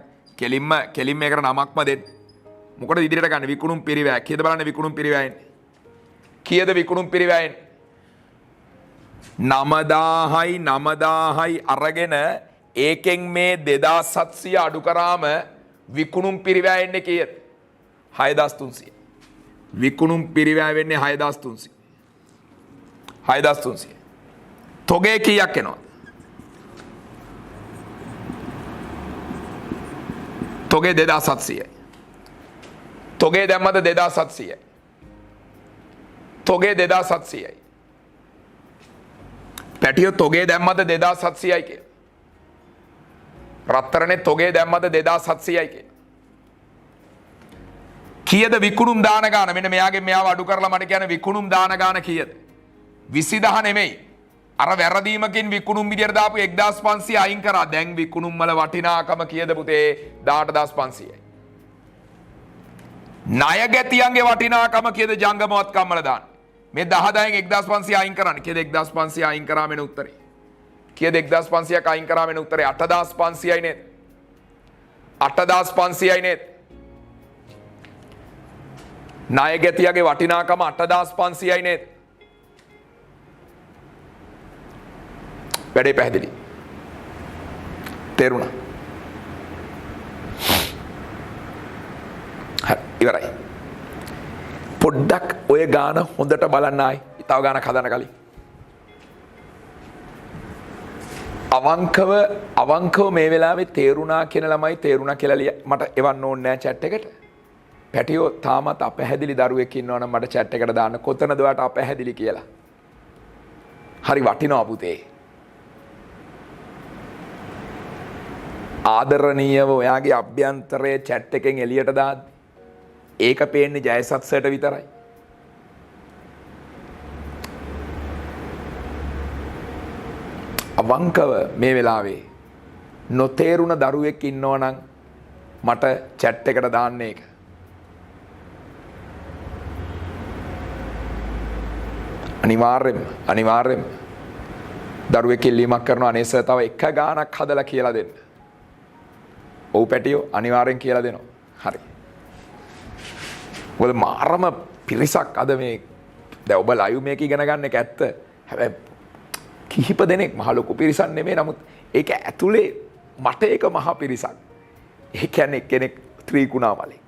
S1: කෙලින්ම ඒකට නමක්ම දෙන්න. මොකටද ඉදිරියට ගන්න? විකුණුම් පිරිවැය. කීයද බලන්න විකුණුම් පිරිවැය එන්නේ? කීයද විකුණුම් පිරිවැය එන්නේ? 9000යි අරගෙන ඒකෙන් මේ 2700 අඩු කරාම විකුණුම් පිරිවැය එන්නේ කීයද? 6300. විකුණුම් පිරිවැය වෙන්නේ 6300. 6300. තොගේ කීයක් එනවද? තොගේ 2700යි. තොගේ දැම්මද 2700යි. තොගේ 2700යි. පැටියෝ තොගේ දැම්මද 2700යි කියලා. රත්තරනේ තොගේ දැම්මද 2700යි කියලා. කීයද විකුණුම් දාන ගාන? මෙන්න මෙයාගෙන් මෙයාව අඩු කරලා මට කියන්න විකුණුම් දාන ගාන කීයද? 20000 නෙමෙයි. අර වැරදීමකින් විකුණුම් විදියට දාපු 1500 අයින් කරා. දැන් විකුණුම් වල වටිනාකම කීයද පුතේ? 18500යි. ණය ගැතියන්ගේ වටිනාකම කියද ජංගමවත් කම්මල දාන්න. මේ 10න් 1500 අයින් කරන්න. කියද 1500 අයින් කරාම එන උත්තරේ. කියද 1500ක් අයින් කරාම එන උත්තරේ 8500යි නේද? 8500යි නේද? ණය ගැතියගේ වටිනාකම 8500යි නේද? වැඩේ පැහැදිලි. තේරුණා? හරි ඉවරයි. පොඩ්ඩක් ඔය ගාන හොඳට බලන්න ආයි. තව ගානක් හදන්න කලින්. අවංකව මේ වෙලාවේ තේරුණා කියන ළමයි තේරුණා කියලා මට එවන්න ඕනේ නැහැ chat එකට. පැටියෝ තාමත් අපැහැදිලි දරුවෙක් ඉන්නවා නම් මට chat එකට දාන්න කොතනද ඔයාට අපැහැදිලි කියලා. හරි වටිනවා පුතේ. ආදරණීයව ඔයාගේ අභ්‍යන්තරයේ chat එකෙන් එළියට දාන්න. ඒක පේන්නේ ජයසත් සර්ට විතරයි. අවංකව මේ වෙලාවේ නොතේරුණ දරුවෙක් ඉන්නවා නම් මට chat එකට දාන්න ඒක. අනිවාර්යෙන්ම දරුවෙක් ඉල්ලීමක් කරනවා අනේ සර් තව එක ගානක් හදලා කියලා දෙන්න. ඔව් පැටියෝ අනිවාර්යෙන් කියලා දෙනවා. හරි. මොකද මාරම පිරිසක් අද මේ දැන් ඔබ ලයිව් මේක ඉගෙන ගන්න එක ඇත්ත. හැබැයි කිහිප දෙනෙක් මහ ලොකු පිරිසක් නෙමෙයි. නමුත් ඒක ඇතුලේ මට ඒක මහ පිරිසක්. ඒ කියන්නේ කෙනෙක් ත්‍රිකුණාමලේ.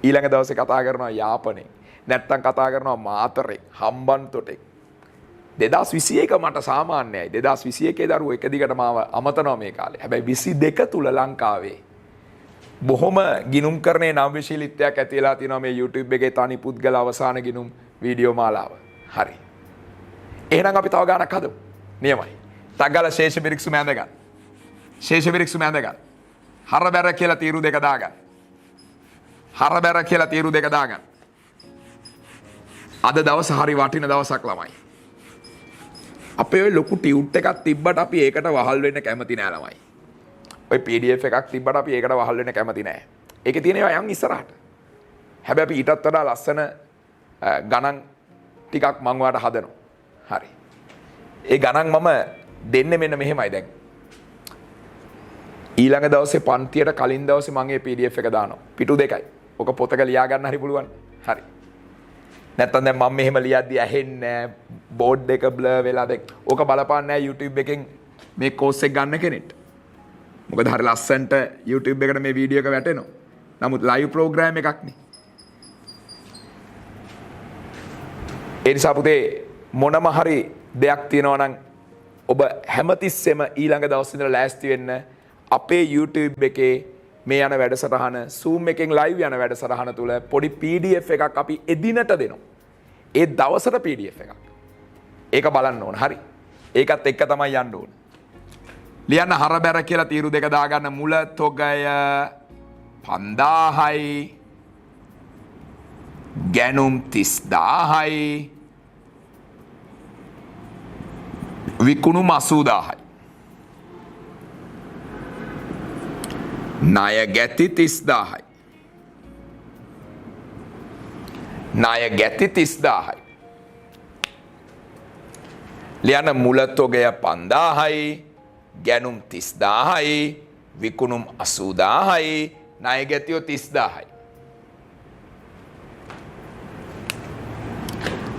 S1: ඊළඟ දවසේ කතා කරනවා යාපනයේ. නැත්තම් කතා කරනවා මාතරේ හම්බන්තොටේ. 2021 මට සාමාන්‍යයි. 2021 දරුවෝ එක දිගට මාව අමතනවා මේ කාලේ. හැබැයි 22 තුල ලංකාවේ බොහොම ගිනුම් කරන්නේ නව්‍යශීලීත්වයක් ඇති වෙලා තියෙනවා මේ YouTube එකේ තනි පුද්ගල අවසාන ගිනුම් වීඩියෝ මාලාව. හරි. එහෙනම් අපි තව ගානක් හදමු. නියමයි. තග්ගල ශේෂ බිරික්සු මැද ගන්න. ශේෂ බිරික්සු මැද ගන්න. හරබැර කියලා තීරු දෙක දාගන්න. හරබැර කියලා තීරු දෙක දාගන්න. අද දවස හරි වටින දවසක් ළමයි. අපේ ඔය ලොකු ටියුට් එකක් තිබ්බට අපි ඒකට වහල් වෙන්න කැමති නෑ ළමයි. ඔය PDF එකක් තිබ්බට අපි ඒකට වහල් වෙන්න කැමති නෑ. ඒකේ තියෙන ඒවා යන් ඉස්සරහට. හැබැයි අපි ඊටත් වඩා ලස්සන ගණන් ටිකක් මම ඔයාලට හදනවා. හරි. ඒ ගණන් මම දෙන්නේ මෙන්න මෙහෙමයි දැන්. ඊළඟ දවසේ පන්තියට කලින් දවසේ මම මේ PDF එක දානවා. පිටු දෙකයි. ඔක පොතක ලියා ගන්න හරි පුළුවන්. හරි. නැත්තම් දැන් මම මෙහෙම ලියද්දි ඇහෙන්නේ බෝඩ් එක බ්ලර් වෙලා දැන් ඕක බලපාන්නේ නැහැ YouTube එකෙන් මේ කෝස් එක ගන්න කෙනෙක්ට. මොකද හරි ලස්සනට YouTube එකට මේ වීඩියෝ එක වැටෙනවා. නමුත් ලයිව් ප්‍රෝග්‍රෑම් එකක් නේ. ඒ නිසා පුතේ මොනම හරි දෙයක් තියෙනවා නම් ඔබ හැමතිස්සෙම ඊළඟ දවස් ඉඳලා ලෑස්ති වෙන්න අපේ YouTube එකේ මේ යන වැඩසටහන Zoom එකෙන් live යන වැඩසටහන තුල පොඩි PDF එකක් අපි එදිනට දෙනවා. ඒ දවසට PDF එකක්. ඒක බලන්න ඕන. හරි. ඒකත් එක්ක තමයි යන්න ඕන. ලියන්න හරබැර කියලා තීරු දෙක දාගන්න මුල තොගය 5000යි ගැනුම් 30000යි විකුණුම් 80000යි ණය ගැති 30000යි ණය ගැති 30000යි ලියන්න මුල තොගය 5000යි ගැනුම් 30000යි විකුණුම් 80000යි ණය ගැතියෝ 30000යි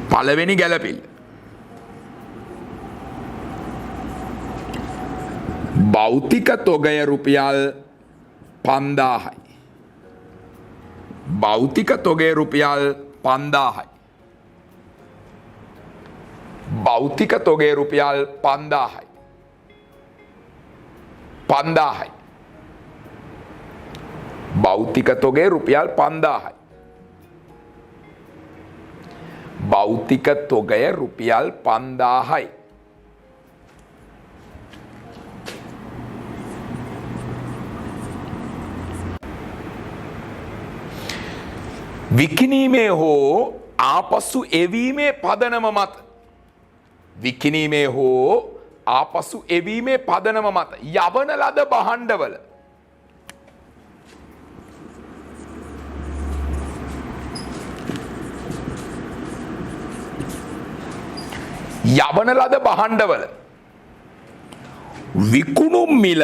S1: පළවෙනි ගැලපිල්ල භෞතික තොගය රුපියල් 5000යි භෞතික තොගය රුපියල් 5000යි භෞතික තොගය රුපියල් 5000යි 5000යි භෞතික තොගය රුපියල් 5000යි භෞතික තොගය රුපියල් 5000යි විකිණීමේ හෝ ආපසු එවීමේ පදනම මත විකිණීමේ හෝ ආපසු එවීමේ පදනම මත යවන ලද භාණ්ඩවල යවන ලද භාණ්ඩවල විකුණුම් මිල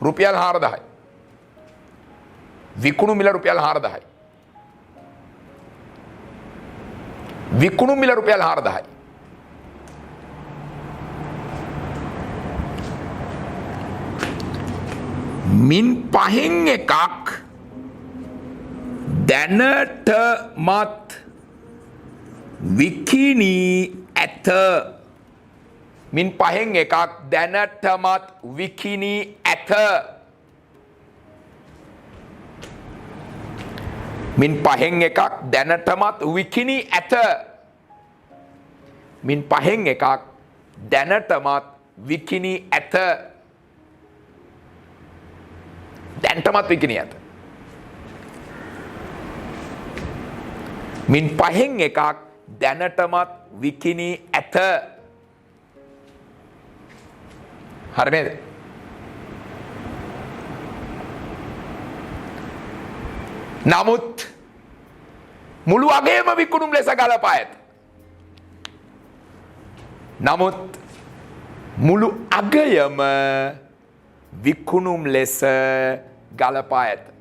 S1: රුපියල් 4000යි. විකුණුම් මිල රුපියල් 4000යි. විකුණුම් මිල රුපියල් 4000යි. මින් පහෙන් එකක් දැනටමත් විකිණී ඇත. මින් පහෙන් එකක් දැනටමත් විකිණී ඇත. මින් පහෙන් එකක් දැනටමත් විකිණී ඇත. මින් පහෙන් එකක් දැනටමත් විකිණී ඇත. දැනටමත් විකිණී ඇත. මින් පහෙන් එකක් දැනටමත් විකිණී ඇත. හරි නේද? නමුත් මුළු අගයම විකුණුම් ලෙස ගලපා ඇත. නමුත් මුළු අගයම විකුණුම් ලෙස ගලපා ඇත.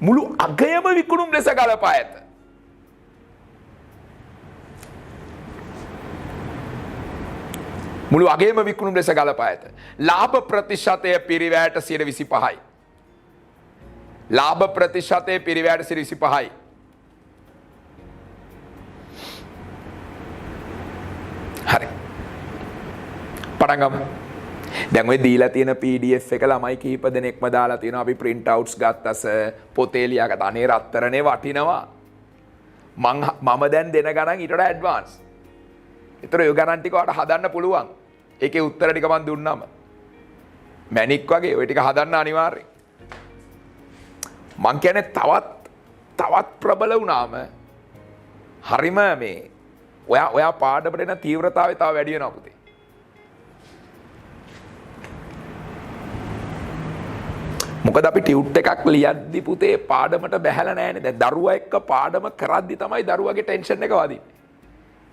S1: මුළු අගයම විකුණුම් ලෙස ගලපා ඇත. මුළු අගයම විකුණුම් ලෙස ගලපා ඇත. ලාභ ප්‍රතිශතය පිරිවැයට 25යි. ලාභ ප්‍රතිශතය පිරිවැයට 25යි. හරි. පටන් ගමු. දැන් ඔය දීලා තියෙන PDF එක ළමයි කිහිප දෙනෙක්ම දාලා තියෙනවා. අපි print outs ගත්තස පොතේ ලියාගත්ත. අනේ රත්තරනේ වටිනවා. මම දැන් දෙන ගණන් ඊට වඩා ඇඩ්වාන්ස්. ඒතර ඔය ගණන් ටික ඔයාලට හදන්න පුළුවන්. ඒකේ උත්තර ටික මම දුන්නාම. මැණික් වගේ ඔය ටික හදන්න අනිවාර්යයි. මං කියන්නේ තවත් ප්‍රබල වුණාම හරිම මේ ඔයා පාඩමට එන තීව්‍රතාවය තව වැඩි වෙනවා පුතේ. මොකද අපි ටියුට් එකක් ලියද්දි පුතේ පාඩමට බැහැලා නැහැනේ. දැන් දරුවා එක්ක පාඩම කරද්දි තමයි දරුවාගේ ටෙන්ෂන් එක වදින්නේ.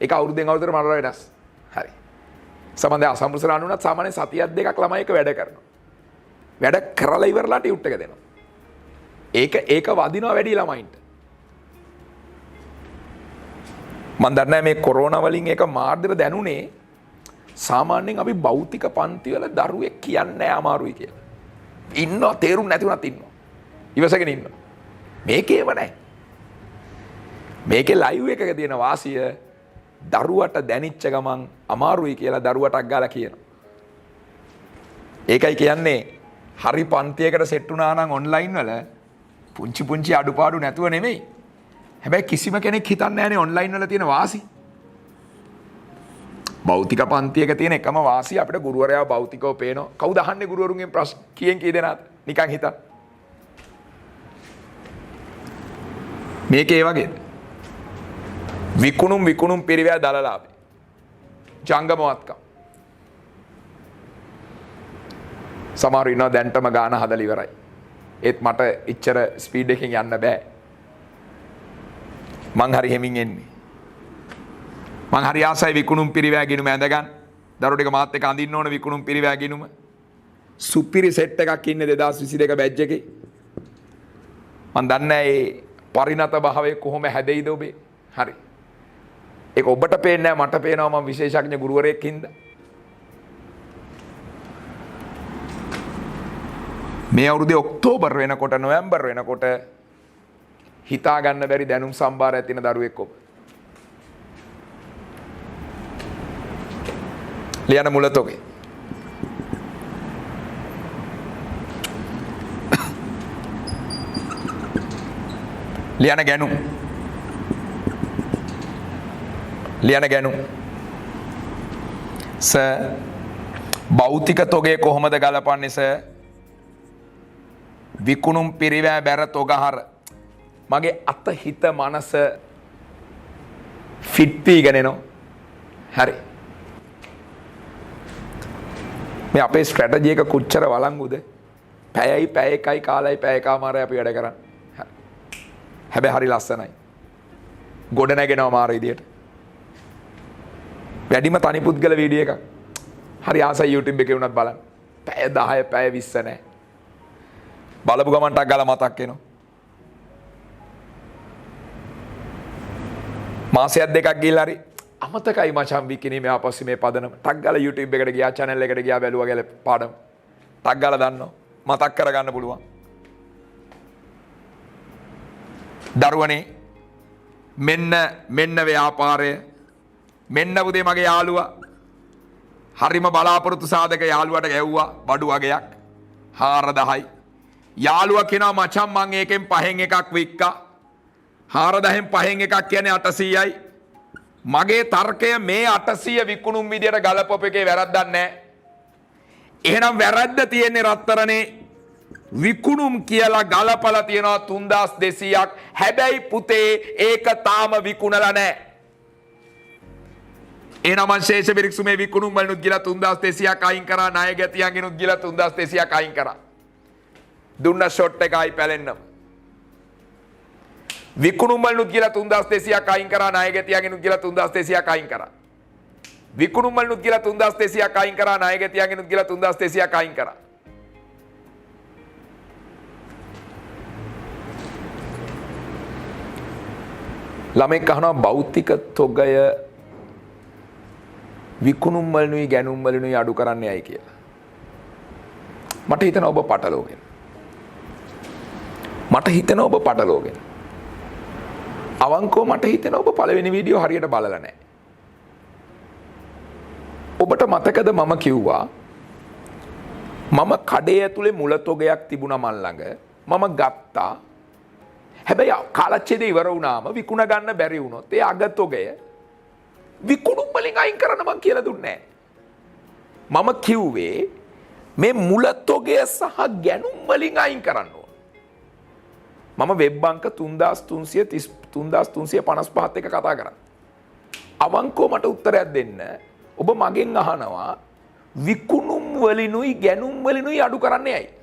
S1: ඒක අවුරුද්දෙන් අවුරුද්දට මරලා වෙනස්. හරි. සමහරවිට අසම්පූර්ණ අනුනත් සාමාන්‍ය සතියක් දෙකක් ළමයි එක වැඩ කරනවා. වැඩ කරලා ඉවරලා ටියුට් එක දෙනවා. ඒක වදිනවා වැඩි ළමයින්ට. මම දන්නේ මේ කොරෝනා වලින් ඒක මාර්ධර දැනුනේ සාමාන්‍යයෙන් අපි භෞතික පන්ති වල දරුවෙක් කියන්නේ අමාරුයි කියලා. ඉන්නවා තේරුම් නැති වුණත් ඉන්නවා. ඉවසගෙන ඉන්නවා. මේකේම නැහැ. මේකේ ලයිව් එකක තියෙන වාසිය දරුවට දැනිච්ච ගමන් අමාරුයි කියලා දරුවටක් ගාලා කියනවා. ඒකයි කියන්නේ හරි පන්තියකට සෙට් වුණා නම් ඔන්ලයින් වල පුංචි අඩුපාඩු නැතුව නෙමෙයි. හැබැයි කිසිම කෙනෙක් හිතන්නේ නැහැනේ ඔන්ලයින් වල තියෙන වාසි. භෞතික පන්තියක තියෙන එකම වාසිය අපිට ගුරුවරයා භෞතිකව පේනවා. කවුද අහන්නේ ගුරුවරුන්ගෙන් ප්‍රශ්න කීයෙන් කී දෙනාද? නිකන් හිතන්න. මේකේ වගේද? විකුණුම් පිරිවැය දලලාභේ. ජංගමවත්කම්. සමහර ඉන්නවා දැන්ටම ගාන හදලා ඉවරයි. ඒත් මට ඉච්චර ස්පීඩ් එකකින් යන්න බෑ. මං හරි හෙමින් එන්නේ. මං හරි ආසයි විකුණුම් පිරිවැය ගිණුම ඇඳගන්න. දරුවෝ ටික මාත් එක්ක අඳින්න ඕන විකුණුම් පිරිවැය ගිණුම. සුපිරි සෙට් එකක් ඉන්නේ 2022 බැච් එකේ. මං දන්නේ මේ පරිණත භාවය කොහොම හැදෙයිද ඔබේ. හරි. ඒක ඔබට පේන්නේ නැහැ මට පේනවා මම විශේෂඥ ගුරුවරයෙක් හින්දා. මේ අවුරුද්දේ ඔක්තෝබර් වෙනකොට නොවැම්බර් වෙනකොට හිතා ගන්න බැරි දැනුම් සම්භාරයක් තියෙන දරුවෙක් ඔබ. ලියන මුලතොගේ. ලියන ගැනු. භෞතික තොගේ කොහොමද ගලපන්නේ සර්? විකුණුම් පිරිවැය බැර තොගහර. මගේ අත හිත මනස ෆිට් වීගෙන එනවා. හරි. මේ අපේ ස්ට්‍රැටජි එක කොච්චර වළංගුද? පැය එකයි කාලයි පැය එකමාරයි අපි වැඩ කරන්නේ. හැබැයි හරි ලස්සනයි. ගොඩ නැගෙනවා මාර විදියට. වැඩිම තනි පුද්ගල වීඩියෝ එකක්. හරි ආසයි YouTube එකේ වුණත් බලන්න. පැය 10 පැය 20 නැහැ. බලපු ගමන් ටක් ගාලා මතක් වෙනවා. මාසයක් දෙකක් ගිහලා හරි අමතකයි මචං විකිනීමේ ආපස්සෙ මේ පදනම. ටක් ගාලා YouTube එකට ගියා, channel එකට ගියා, බැලුවා ගාලා පාඩම. ටක් ගාලා දන්නවා. මතක් කරගන්න පුළුවන්. දරුවනේ මෙන්න ව්‍යාපාරය. මෙන්න පුතේ මගේ යාළුවා. හරිම බලාපොරොත්තු සාධක යාළුවාට ගැව්වා බඩු වගයක් 4000යි. යාළුවා කියනවා මචං මං ඒකෙන් 5න් එකක් වික්කා. 4000න් 5න් එකක් කියන්නේ 800යි. මගේ තර්කය මේ 800 විකුණුම් විදියට ගලපප එකේ වැරද්දක් නැහැ. එහෙනම් වැරද්ද තියෙන්නේ රත්තරනේ විකුණුම් කියලා ගලපලා තියනවා 3200ක්. හැබැයි පුතේ ඒක තාම විකුණලා නැහැ. එහෙනම් මං ශේෂ විරික්සුමේ විකුණුම් වලනුත් ගිලා 3200ක් අයින් කරා, ණය ගැතියන්ගෙනුත් ගිලා 3200ක් අයින් කරා. දුන්න ෂොට් එකයි පැලෙන්නම. විකුණුම් වලනුත් ගිලා 3200ක් අයින් කරා, ණය ගැතියන්ගෙනුත් ගිලා 3200ක් අයින් කරා. විකුණුම් වලනුත් ගිලා 3200ක් අයින් කරා, ණය ගැතියන්ගෙනුත් ගිලා 3200ක් අයින් කරා. ළමෙක් අහනවා භෞතික තොගය විකුණුම් වලනුයි ගැනුම් වලනුයි අඩු කරන්නේ ඇයි කියලා. මට හිතෙනවා ඔබ පටලෝගෙන. අවංකව මට හිතෙනවා ඔබ පළවෙනි වීඩියෝ හරියට බලලා නැහැ. ඔබට මතකද මම කිව්වා මම කඩේ ඇතුලේ මුල තොගයක් තිබුණා මන් ළඟ. මම ගත්තා. හැබැයි කාලච්ඡේදය ඉවර වුණාම විකුණ ගන්න බැරි වුණොත් ඒ අග තොගය විකුණුම් වලින් අයින් කරන්න මං කියලා දුන්නේ නැහැ. මම කිව්වේ මේ මුල තොගය සහ ගැනුම් වලින් අයින් කරන්න ඕන. මම වෙබ් අංක 3355 එක කතා කරා. අවංකව මට උත්තරයක් දෙන්න. ඔබ මගෙන් අහනවා විකුණුම් වලිනුයි ගැනුම් වලිනුයි අඩු කරන්නේ ඇයි?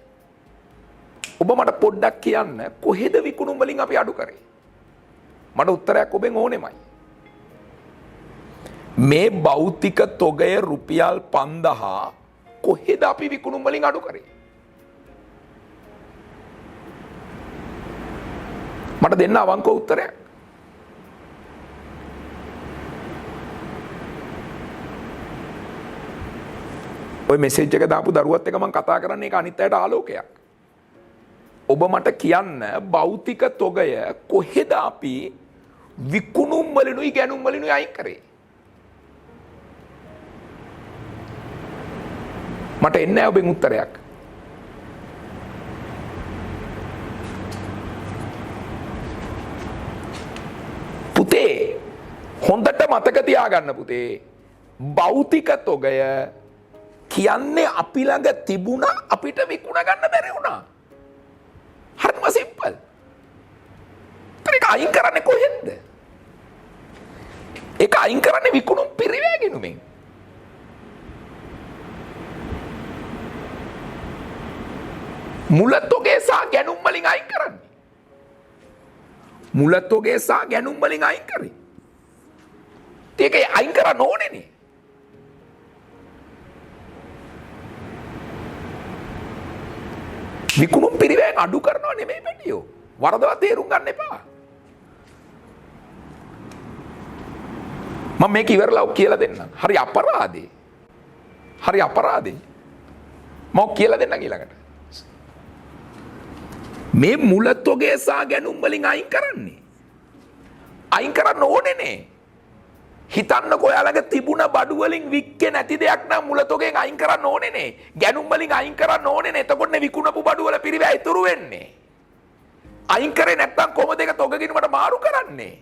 S1: ඔබ මට පොඩ්ඩක් කියන්න කොහෙද විකුණුම් වලින් අපි අඩු කරේ? මට උත්තරයක් ඔබෙන් ඕනෙමයි. මේ භෞතික තොගය රුපියල් 5000 කොහෙද අපි විකුණුම් වලින් අඩු කරේ? මට දෙන්න අවංක උත්තරයක්. ඔය මෙසේජ් එක දාපු දරුවත් එක මම කතා කරන්නේ ඒක අනිත් අයට ආලෝකයක්. ඔබ මට කියන්න භෞතික තොගය කොහෙද අපි විකුණුම් වලිනුයි ගැනුම් වලිනුයි අයින් කරේ? මට එන්නේ නැහැ ඔබෙන් උත්තරයක්. පුතේ හොඳට මතක තියාගන්න පුතේ භෞතික තොගය කියන්නේ අපි ළඟ තිබුණා අපිට විකුණ ගන්න බැරි වුණා. හරිම සිම්පල්. ඒක අයින් කරන්නේ කොහෙන්ද? ඒක අයින් කරන්නේ විකුණුම් පිරිවැගිනුමින්. මුල තොගේ සහ ගැනුම් වලින් අයින් කරන්නේ. මුල තොගේ සහ ගැනුම් වලින් අයින් කරේ. ඒක අයින් කරන්න ඕනේනේ. විකුණුම් පිරිවැයෙන් අඩු කරනවා නෙමෙයි පැටියෝ. වරදවා තේරුම් ගන්න එපා. මම මේක ඉවරලා කියලා දෙන්නම්. හරි අපරාධේ. මම කියලා දෙන්නම් ඊළඟට. මේ මුල තොගේ සහ ගැනුම් වලින් අයින් කරන්නේ. අයින් කරන්න ඕනේනේ. හිතන්නකෝ ඔයාලගේ තිබුණ බඩු වලින් වික්කේ නැති දෙයක් නම් මුල තොගෙන් අයින් කරන්න ඕනේනේ. ගැනුම් වලින් අයින් කරන්න ඕනේනේ. එතකොටනේ විකුණපු බඩු වල පිරිවැය ඉතුරු වෙන්නේ. අයින් කරේ නැත්නම් කොහොමද ඒක තොගකිනුමට මාරු කරන්නේ?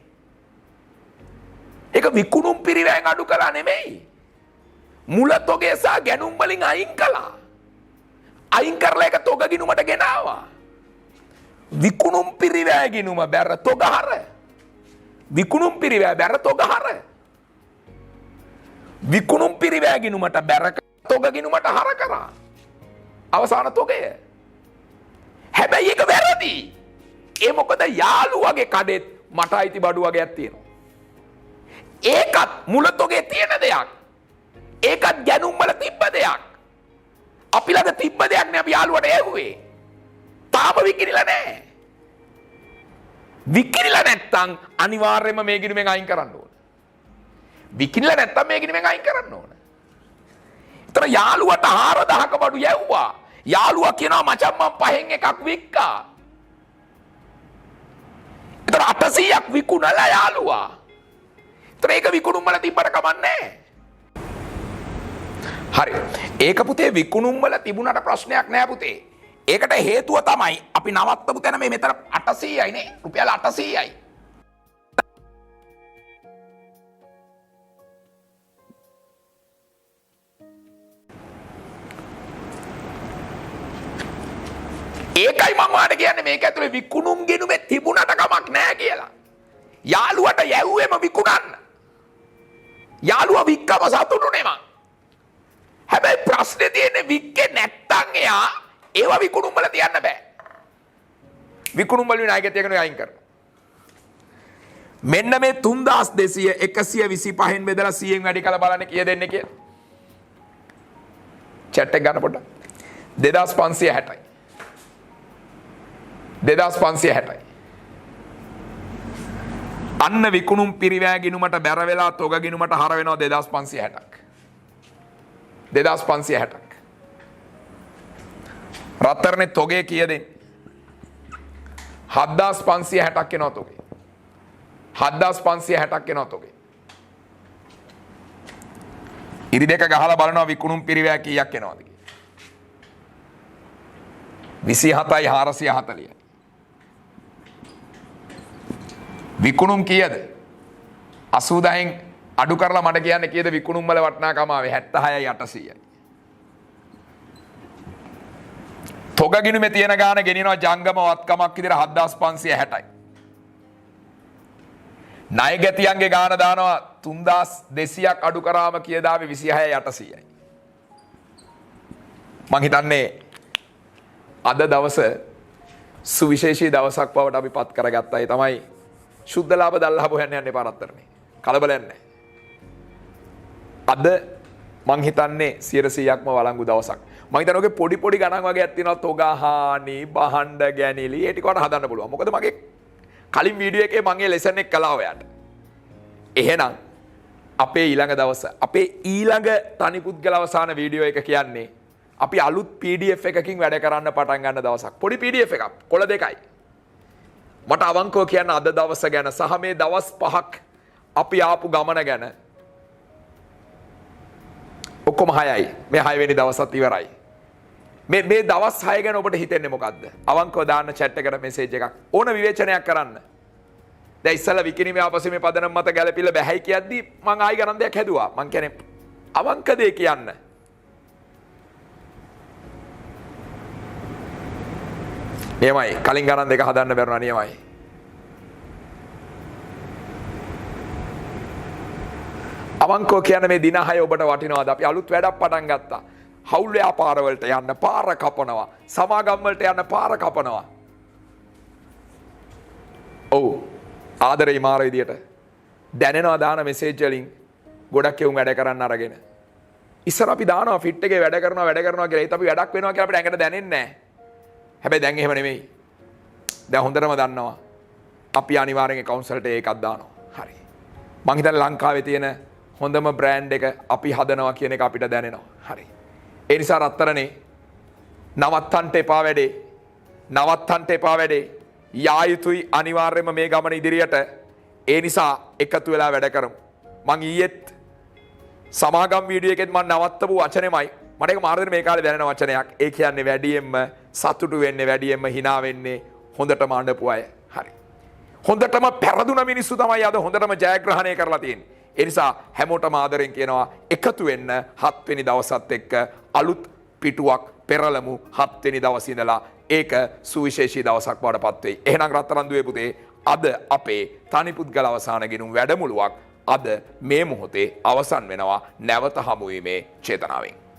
S1: ඒක විකුණුම් පිරිවැයෙන් අඩු කළා නෙමෙයි. මුල තොගේ සහ ගැනුම් වලින් අයින් කළා. අයින් කරලා ඒක තොගකිනුමට ගෙනාවා. විකුණුම් පිරිවැය ගිනුම බැර තොගහර. විකුණුම් පිරිවැය බැර තොගහර. විකුණුම් පිරිවැය ගිනුමට බැර තොග ගිනුමට හර කරා. අවසාන තොගය. හැබැයි ඒක වැරදි. ඒ මොකද යාළුවගේ කඩෙත් මට අයිති බඩු වගේක් තියෙනවා. ඒකත් මුලතොගේ තියෙන දෙයක්. ඒකත් ගැනුම් වල තිබ්බ දෙයක්. අපි ළඟ තිබ්බ දෙයක් නේ අපි යාළුවට ඇහුවේ. තාම විකිනිලා නැහැ. විකිනිලා නැත්තම් අනිවාර්යයෙන්ම මේ ගිණුමෙන් අයින් කරන්න ඕන. විකිනිලා නැත්තම් මේ ගිණුමෙන් අයින් කරන්න ඕන. ඒතර යාළුවට 4000ක බඩු යැව්වා. යාළුවා කියනවා මචං මම පහෙන් එකක් වික්කා. ඒතර 800ක් විකුණලා යාළුවා. ඒතර ඒක විකුණුම් වල තිබ්බට කමන්නේ. හරි. ඒක පුතේ විකුණුම් වල තිබුණාට ප්‍රශ්නයක් නෑ පුතේ. ඒකට හේතුව තමයි අපි නවත්තපු තැන මේ මෙතන 800යි නේ. රුපියල් 800යි. ඒකයි මම ඔයාලට කියන්නේ මේක ඇතුලේ විකුණුම් ගෙනුමේ තිබුණට කමක් නැහැ කියලා. යාළුවට යැව්වෙම විකුණන්න. යාළුවා වික්කම සතුටුනේ මං. හැබැයි ප්‍රශ්නේ තියෙන්නේ වික්කේ නැත්තම් එයා ඒව විකුණුම් වල තියන්න බෑ. විකුණුම් වල නායකයෙක් එකන අයින් කරනවා. මෙන්න මේ 3200 125න් බෙදලා 100න් වැඩි කළ බලන්න කීය දෙන්නේ කියලා. chat එක ගන්න පොඩ්ඩක්. 2560යි. 2560යි. අන්න විකුණුම් පිරිවෑ ගිණුමට බැර වෙලා තොග ගිණුමට හර වෙනවා 2560ක්. 2560ක්. රත්තරනේ තොගේ කීයද? 7560ක් එනවා තොගේ. 7560ක් එනවා තොගේ. ඉරි දෙක ගහලා බලනවා විකුණුම් පිරිවෑ කීයක් එනවද කියලා. 27යි 440යි. විකුණුම් කීයද? 80න් අඩු කරලා මට කියන්න කීයද විකුණුම් වල වටිනාකම ආවේ? 76යි 800යි. තොග ගිණුමේ තියෙන ගාන ගෙනියනවා ජංගම වත්කමක් විදිහට 7560යි. ණය ගැතියන්ගේ ගාන දානවා 3200ක් අඩු කරාම කීයද ආවේ? 26යි 800යි. මං හිතන්නේ අද දවස සුවිශේෂී දවසක් බවට අපි පත් කරගත්තා. ඒ තමයි සුද්ධ ලාභ දල්ලාභ හොයන්න යන්නේ පාරතරනේ. කලබලයක් නැහැ. අද මං හිතන්නේ 100%ක්ම වළංගු දවසක්. මං හිතන්නේ ඔගේ පොඩි පොඩි ගණන් වගේක් තියෙනවා තොගහානි, බහණ්ඩ ගැනිලි. ඒ ටික වලට හදන්න පුළුවන්. මොකද මගේ කලින් වීඩියෝ එකේ මම ඒ ලෙසන් එක කළා ඔයාලට. එහෙනම් අපේ ඊළඟ දවස අපේ ඊළඟ තනි පුද්ගල අවසාන වීඩියෝ එක කියන්නේ අපි අලුත් PDF එකකින් වැඩ කරන්න පටන් ගන්න දවසක්. පොඩි PDF එකක්. කොළ දෙකයි. මට අවංකව කියන්න අද දවස ගැන සහ මේ දවස් 5ක් අපි ආපු ගමන ගැන ඔක්කොම 6යි. මේ 6 වෙනි දවසත් ඉවරයි. මේ දවස් 6 ගැන ඔබට හිතෙන්නේ මොකද්ද? අවංකව දාන්න chat එකට message එකක්. ඕන විවේචනයක් කරන්න. දැන් ඉස්සලා විකිණීමේ ආපස්සේ මේ පදනම මත ගැලපිලා බැහැයි කියද්දි මං ආයි ගණන් දෙයක් හැදුවා. මං කියන්නේ අවංක දේ කියන්න. නියමයි. කලින් ගණන් දෙක හදන්න බැරුණා නියමයි. අවංකව කියන්නේ මේ දින 6 ඔබට වටිනවද? අපි අලුත් වැඩක් පටන් ගත්තා. හවුල් ව්‍යාපාර වලට යන්න පාර කපනවා. සමාගම් වලට යන්න පාර කපනවා. ඔව්. ආදරේ මාර විදියට දැනෙනවා දාන මෙසේජ් වලින් ගොඩක් එවුන් වැඩ කරන්න අරගෙන. ඉස්සර අපි දානවා ෆිට් එකේ වැඩ කරනවා කියලා. ඒත් අපි වැඩක් වෙනවා කියලා අපිට ඇඟට දැනෙන්නේ නැහැ. හැබැයි දැන් එහෙම නෙමෙයි. දැන් හොඳටම දන්නවා. අපි අනිවාර්යෙන් කවුන්සල්ට ඒකක් දානවා. හරි. මං හිතන්නේ ලංකාවේ තියෙන හොඳම බ්‍රෑන්ඩ් එක අපි හදනවා කියන එක අපිට දැනෙනවා. හරි. ඒ නිසා රත්තරනේ නවත්තන්ට එපා වැඩේ. නවත්තන්ට එපා වැඩේ. යා යුතුයි අනිවාර්යයෙන්ම මේ ගමන ඉදිරියට. ඒ නිසා එකතු වෙලා වැඩ කරමු. මං ඊයේත් සමාගම් වීඩියෝ එකෙත් මං නවත්තපු වචනේමයි. මට ඒක මාර්ගයෙන් මේ කාලේ දැනෙන වචනයක්. ඒ කියන්නේ වැඩියෙන්ම සතුටු වෙන්නේ, වැඩියෙන්ම hina වෙන්නේ හොඳටම අඬපු අය. හරි. හොඳටම පෙරදුන මිනිස්සු තමයි අද හොඳටම ජයග්‍රහණය කරලා තියෙන්නේ. ඒ නිසා හැමෝටම ආදරෙන් කියනවා එකතු වෙන්න 7 වෙනි දවසත් එක්ක අලුත් පිටුවක් පෙරලමු 7 වෙනි දවසේ ඉඳලා. ඒක සුවිශේෂී දවසක් බවට පත් වෙයි. එහෙනම් රත්තරන් දුවේ පුතේ අද අපේ තනි පුද්ගල අවසාන ගිණුම් වැඩමුළුවක් අද මේ මොහොතේ අවසන් වෙනවා නැවත හමු වීමේ චේතනාවෙන්.